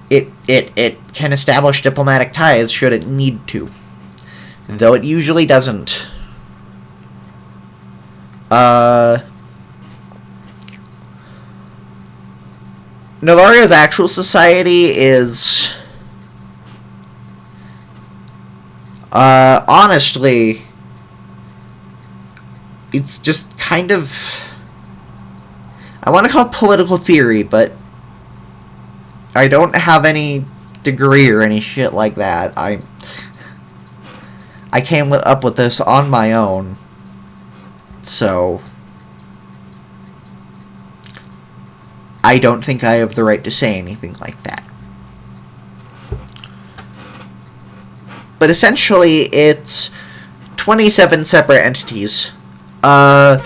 It can establish diplomatic ties should it need to, though it usually doesn't. Novaria's actual society is, honestly, it's just kind of, I want to call it political theory, but I don't have any degree or any shit like that. I came up with this on my own, so I don't think I have the right to say anything like that. But essentially, it's 27 separate entities. I've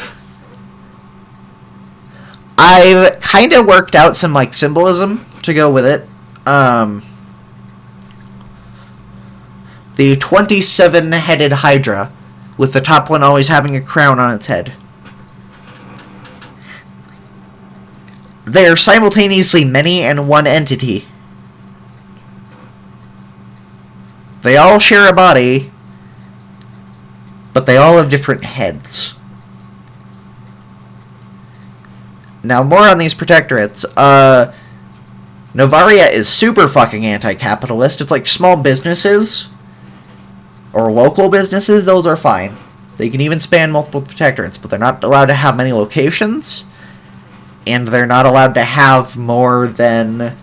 kind of worked out some, like, symbolism to go with it. The 27-headed Hydra, with the top one always having a crown on its head. They are simultaneously many and one entity. They all share a body, but they all have different heads. Now, more on these protectorates. Novaria is super fucking anti-capitalist. It's like small businesses, or local businesses, those are fine. They can even span multiple protectorates, but they're not allowed to have many locations, and they're not allowed to have more than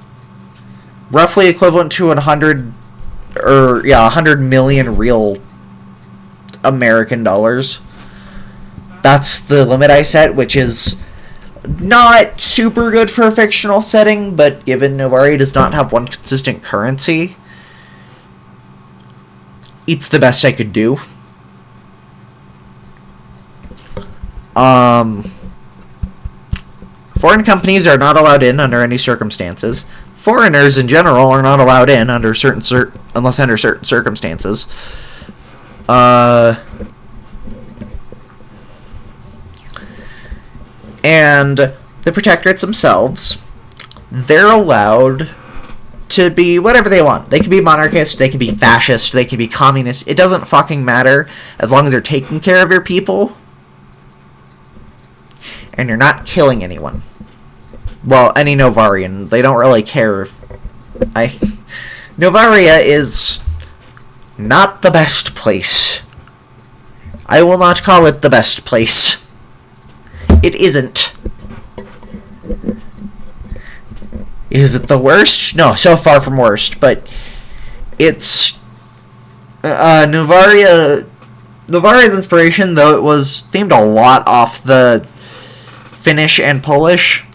roughly equivalent to 100 million real American dollars. That's the limit I set, which is not super good for a fictional setting, but given Novaria does not have one consistent currency, it's the best I could do. Foreign companies are not allowed in under any circumstances. Foreigners in general are not allowed in under unless under certain circumstances. And the protectorates themselves, they're allowed to be whatever they want. They can be monarchist, they can be fascist, they can be communist. It doesn't fucking matter as long as they're taking care of your people and you're not killing anyone. Well, any Novarian. They don't really care if Novaria is not the best place. I will not call it the best place. It isn't. Is it the worst? No, so far from worst, but it's Novaria's inspiration, though it was themed a lot off the Finnish and Polish.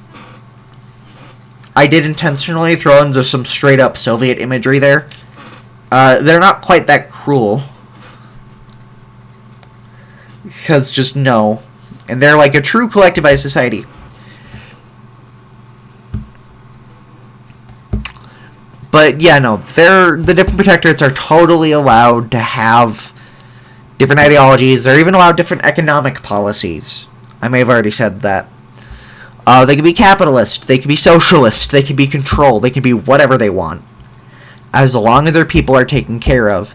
I did intentionally throw in just some straight up Soviet imagery there. They're not quite that cruel. Because just no. And they're like a true collectivized society. But yeah, no, the different protectorates are totally allowed to have different ideologies. They're even allowed different economic policies. I may have already said that. They can be capitalist, they can be socialist, they can be control, they can be whatever they want. As long as their people are taken care of.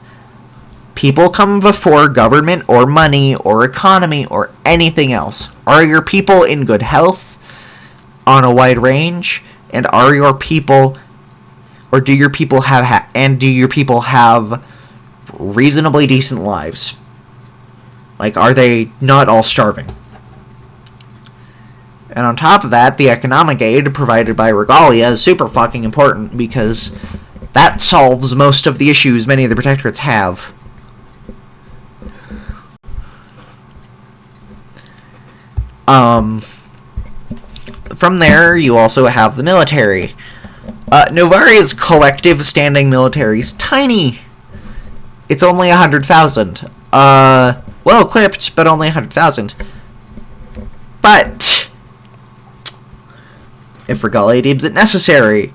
People come before government or money or economy or anything else. Are your people in good health on a wide range? And are your people, or do your people have reasonably decent lives? Like, are they not all starving? And on top of that, the economic aid provided by Regalia is super fucking important because that solves most of the issues many of the protectorates have. From there, you also have the military. Novaria's collective standing military is tiny. It's only 100,000. Well equipped, but only 100,000. But if Regalia deems it necessary,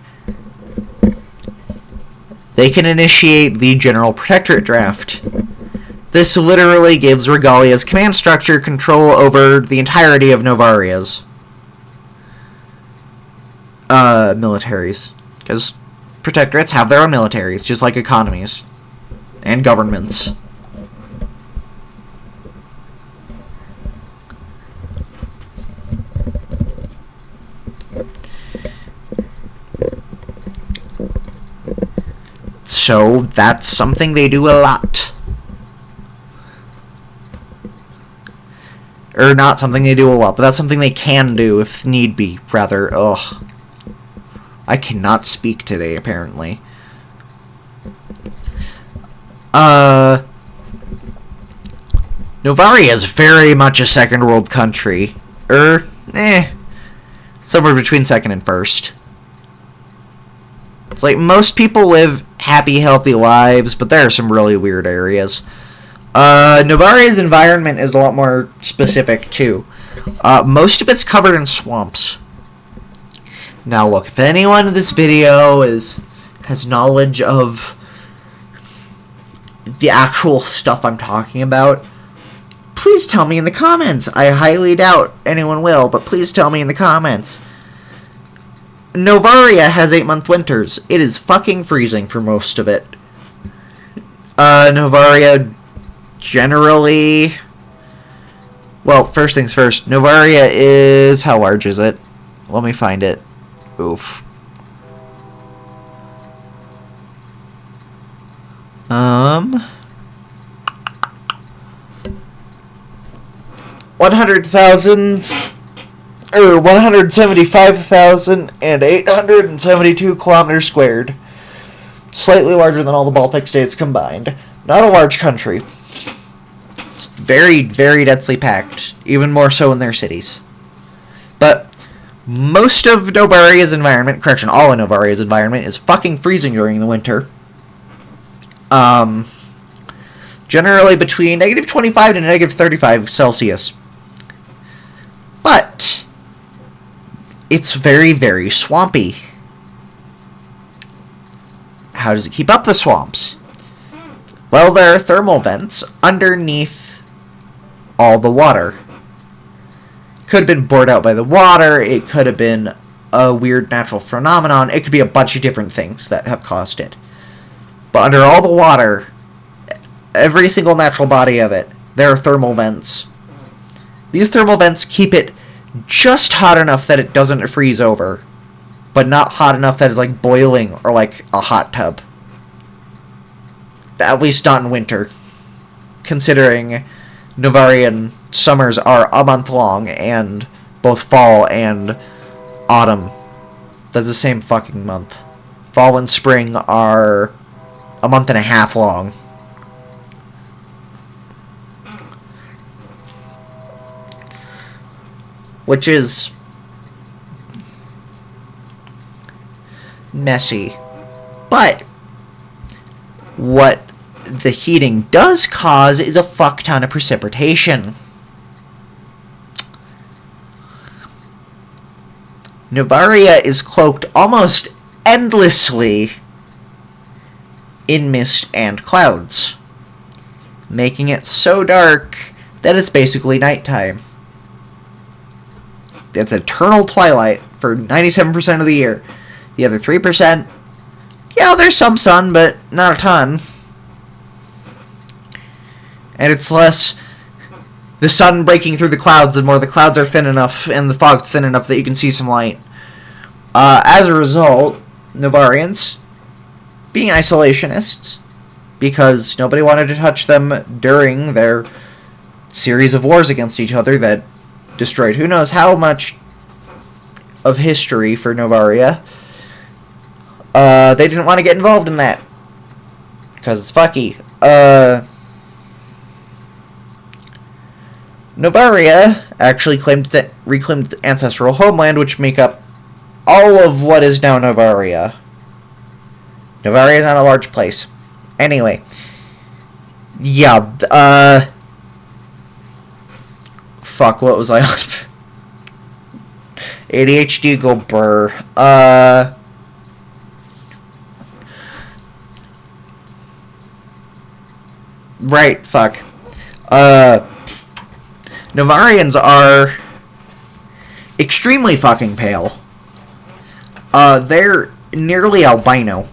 they can initiate the General Protectorate draft. This literally gives Regalia's command structure control over the entirety of Novaria's militaries. Because protectorates have their own militaries, just like economies and governments. So that's something they do a lot. Or not something they do a lot, but that's something they can do if need be, rather. Ugh. I cannot speak today, apparently. Novaria is very much a second world country. Somewhere between second and first. It's like most people live happy, healthy lives, but there are some really weird areas. Novaria's environment is a lot more specific, too. Most of it's covered in swamps. Now, look, if anyone in this video has knowledge of the actual stuff I'm talking about, please tell me in the comments. I highly doubt anyone will, but please tell me in the comments. Novaria has 8-month winters. It is fucking freezing for most of it. Novaria generally... Well, first things first. Novaria is... How large is it? Let me find it. Oof. 175,872 kilometers squared. Slightly larger than all the Baltic states combined. Not a large country. It's very, very densely packed. Even more so in their cities. But most of Novaria's environment, all of Novaria's environment, is fucking freezing during the winter. Generally between negative 25 to negative 35 Celsius. But it's very, very swampy. How does it keep up the swamps? Well, there are thermal vents underneath all the water. Could have been bored out by the water. It could have been a weird natural phenomenon. It could be a bunch of different things that have caused it. But under all the water, every single natural body of it, there are thermal vents. These thermal vents keep it just hot enough that it doesn't freeze over, but not hot enough that it's like boiling or like a hot tub. At least not in winter, considering Novarian summers are a month long, and both fall and autumn. That's the same fucking month. Fall and spring are a month and a half long. Which is messy. But what the heating does cause is a fuck ton of precipitation. Novaria is cloaked almost endlessly in mist and clouds, making it so dark that it's basically nighttime. It's eternal twilight for 97% of the year. The other 3%, yeah, there's some sun, but not a ton. And it's less the sun breaking through the clouds, the more the clouds are thin enough and the fog's thin enough that you can see some light. As a result, Novarians, being isolationists, because nobody wanted to touch them during their series of wars against each other that destroyed who knows how much of history for Novaria, they didn't want to get involved in that. Because it's fucky. Novaria actually reclaimed its ancestral homeland, which make up all of what is now Novaria. Novaria is not a large place. Anyway. Yeah, fuck, what was I on? ADHD go burr. Right, fuck. Novarians are extremely fucking pale. They're nearly albino.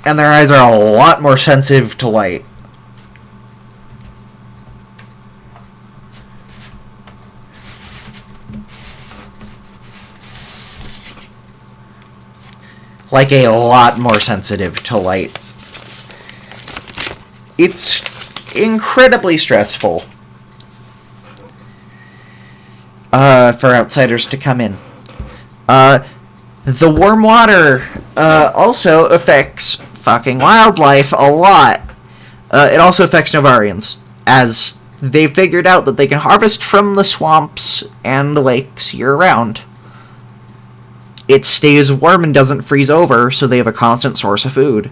And their eyes are a lot more sensitive to light. Like a lot more sensitive to light. It's incredibly stressful for outsiders to come in. The warm water also affects fucking wildlife a lot. It also affects Novarians, as they figured out that they can harvest from the swamps and the lakes year-round. It stays warm and doesn't freeze over, so they have a constant source of food.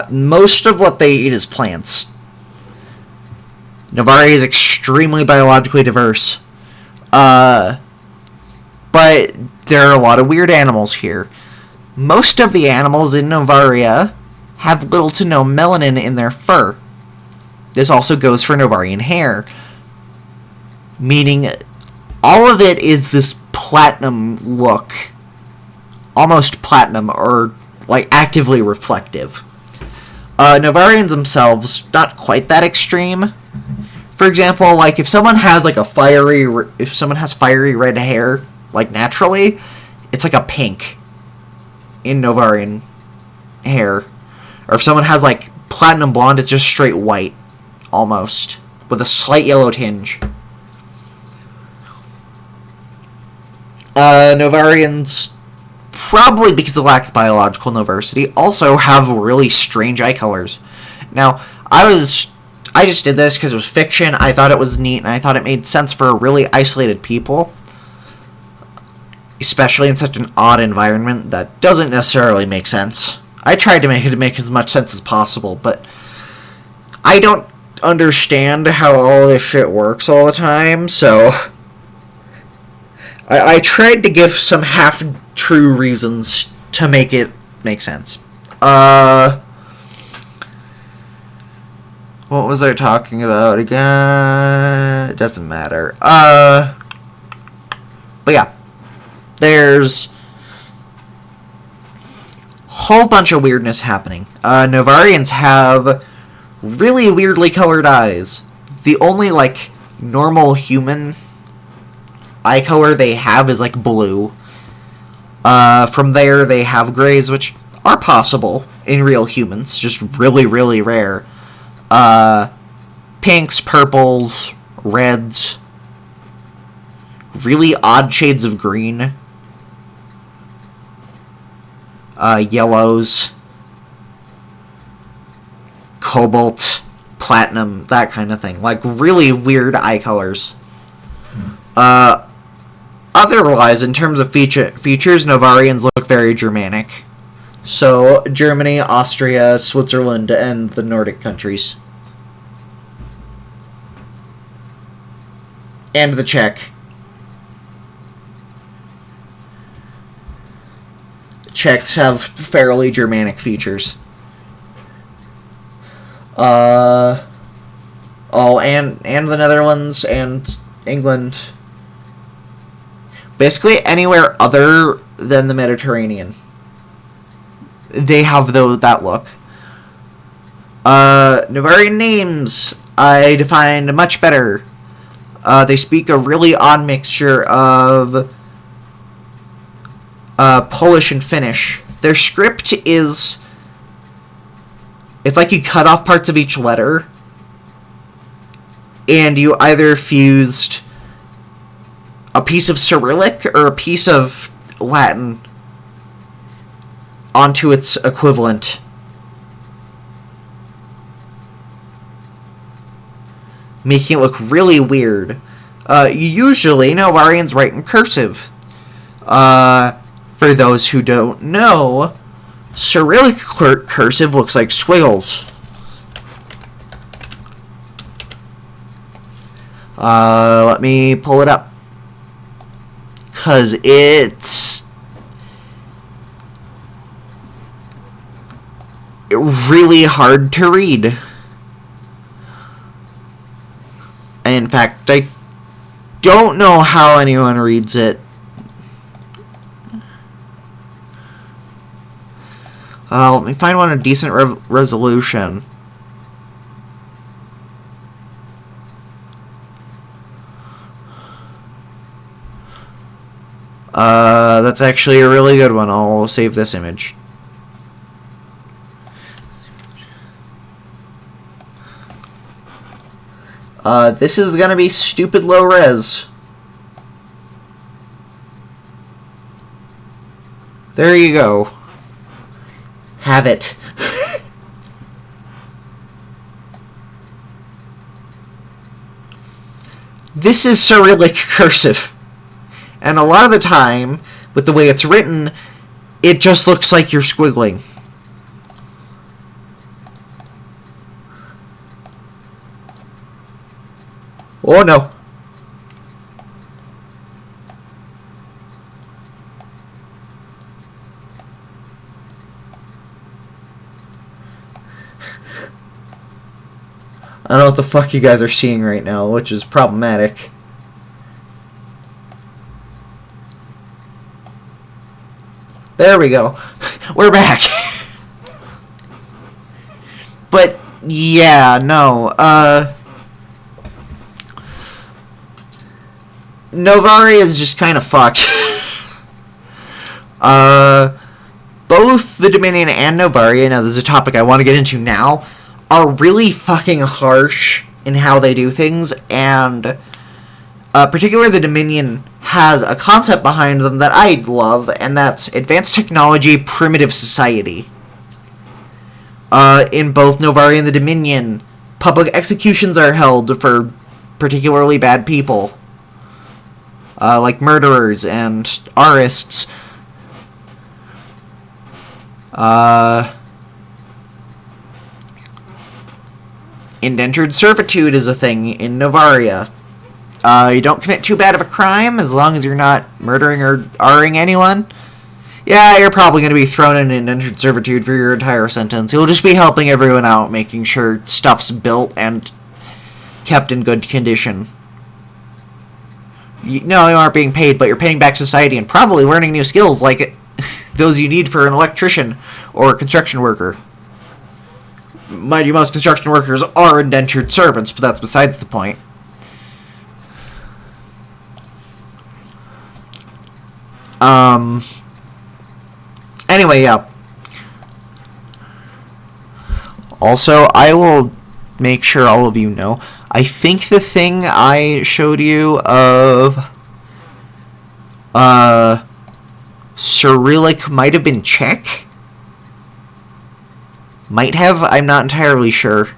Most of what they eat is plants. Novaria is extremely biologically diverse. But there are a lot of weird animals here. Most of the animals in Novaria have little to no melanin in their fur. This also goes for Novarian hair. Meaning, all of it is this platinum look. Almost platinum, or, like, actively reflective. Novarians themselves, not quite that extreme. For example, like, if someone has, like, fiery red hair, like, naturally, it's like a pink in Novarian hair. Or if someone has, like, platinum blonde, it's just straight white, almost, with a slight yellow tinge. Novarians, probably because of the lack of biological diversity, also have really strange eye colors. Now, I just did this because it was fiction. I thought it was neat, and I thought it made sense for really isolated people. Especially in such an odd environment that doesn't necessarily make sense. I tried to make as much sense as possible, but I don't understand how all this shit works all the time, so I tried to give some half-true reasons to make it make sense. What was I talking about again? It doesn't matter. But yeah. There's a whole bunch of weirdness happening. Novarians have really weirdly colored eyes. The only, like, normal human eye color they have is, like, blue. From there, they have grays, which are possible in real humans, just really, really rare. Pinks, purples, reds, really odd shades of green, yellows, cobalt, platinum, that kind of thing. Like, really weird eye colors. Otherwise, in terms of features, Novarians look very Germanic. So, Germany, Austria, Switzerland, and the Nordic countries. And the Czech. Czechs have fairly Germanic features. And the Netherlands and England. Basically anywhere other than the Mediterranean, they have that look. Novarian names I defined much better. They speak a really odd mixture of Polish and Finnish. Their script is... It's like you cut off parts of each letter, and you either fused a piece of Cyrillic or a piece of Latin onto its equivalent. making it look really weird. Usually, Novarians write in cursive. For those who don't know, Cyrillic cursive looks like squiggles. Let me pull it up. 'Cause it's really hard to read. In fact, I don't know how anyone reads it. Let me find one of decent resolution. That's actually a really good one. I'll save this image. This is gonna be stupid low res. There you go. Have it. This is Cyrillic cursive. And a lot of the time, with the way it's written, it just looks like you're squiggling. Oh no. I don't know what the fuck you guys are seeing right now, which is problematic. There we go. We're back. But, yeah, no, Novari is just kind of fucked. Both the Dominion and Novaria, now this is a topic I want to get into now, are really fucking harsh in how they do things, and particularly the Dominion has a concept behind them that I love, and that's advanced technology, primitive society. In both Novaria and the Dominion, public executions are held for particularly bad people, like murderers and arists. Indentured servitude is a thing in Novaria. You don't commit too bad of a crime as long as you're not murdering or R-ing anyone. Yeah, you're probably going to be thrown in indentured servitude for your entire sentence. You'll just be helping everyone out, making sure stuff's built and kept in good condition. No, you aren't being paid, but you're paying back society and probably learning new skills like those you need for an electrician or a construction worker. Mind you, most construction workers are indentured servants, but that's besides the point. Anyway, yeah. Also, I will make sure all of you know, I think the thing I showed you of Cyrillic might have been Czech. Might have, I'm not entirely sure.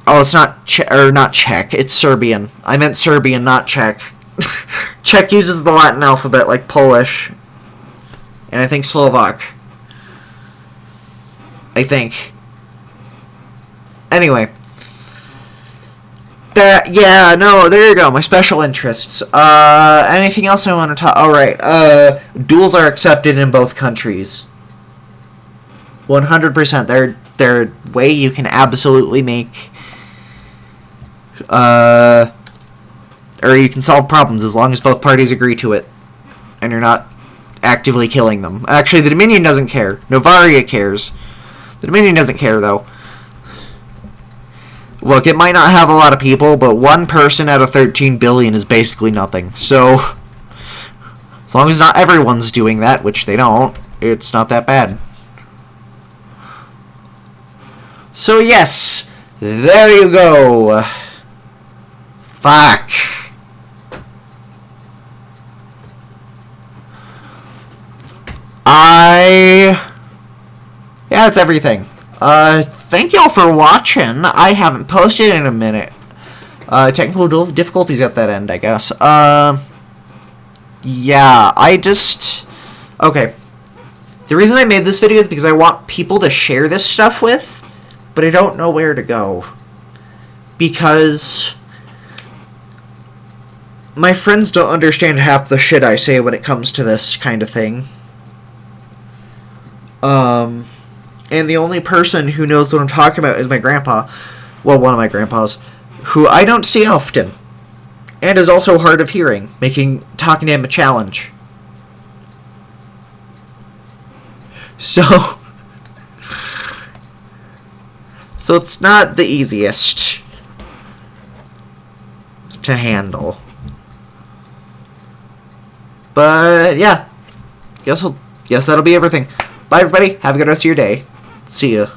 Oh, it's not not Czech, it's Serbian. I meant Serbian, not Czech. Czech uses the Latin alphabet like Polish. And I think Slovak. I think. Anyway. Yeah, no, there you go, my special interests. Anything else I want to talk... Alright, duels are accepted in both countries. 100%. They're a way you can absolutely make... or you can solve problems as long as both parties agree to it. And you're not actively killing them. Actually, the Dominion doesn't care. Novaria cares. The Dominion doesn't care, though. Look, it might not have a lot of people, but one person out of 13 billion is basically nothing. So, as long as not everyone's doing that, which they don't, it's not that bad. So, yes, there you go. Fuck. Yeah, that's everything. Thank y'all for watching. I haven't posted in a minute. Technical difficulties at that end, I guess. Yeah, okay. The reason I made this video is because I want people to share this stuff with, but I don't know where to go. Because my friends don't understand half the shit I say when it comes to this kind of thing. And the only person who knows what I'm talking about is my grandpa. Well, one of my grandpas, who I don't see often. And is also hard of hearing, making talking to him a challenge. So it's not the easiest to handle. But yeah, guess that'll be everything. Bye everybody, have a good rest of your day. See ya.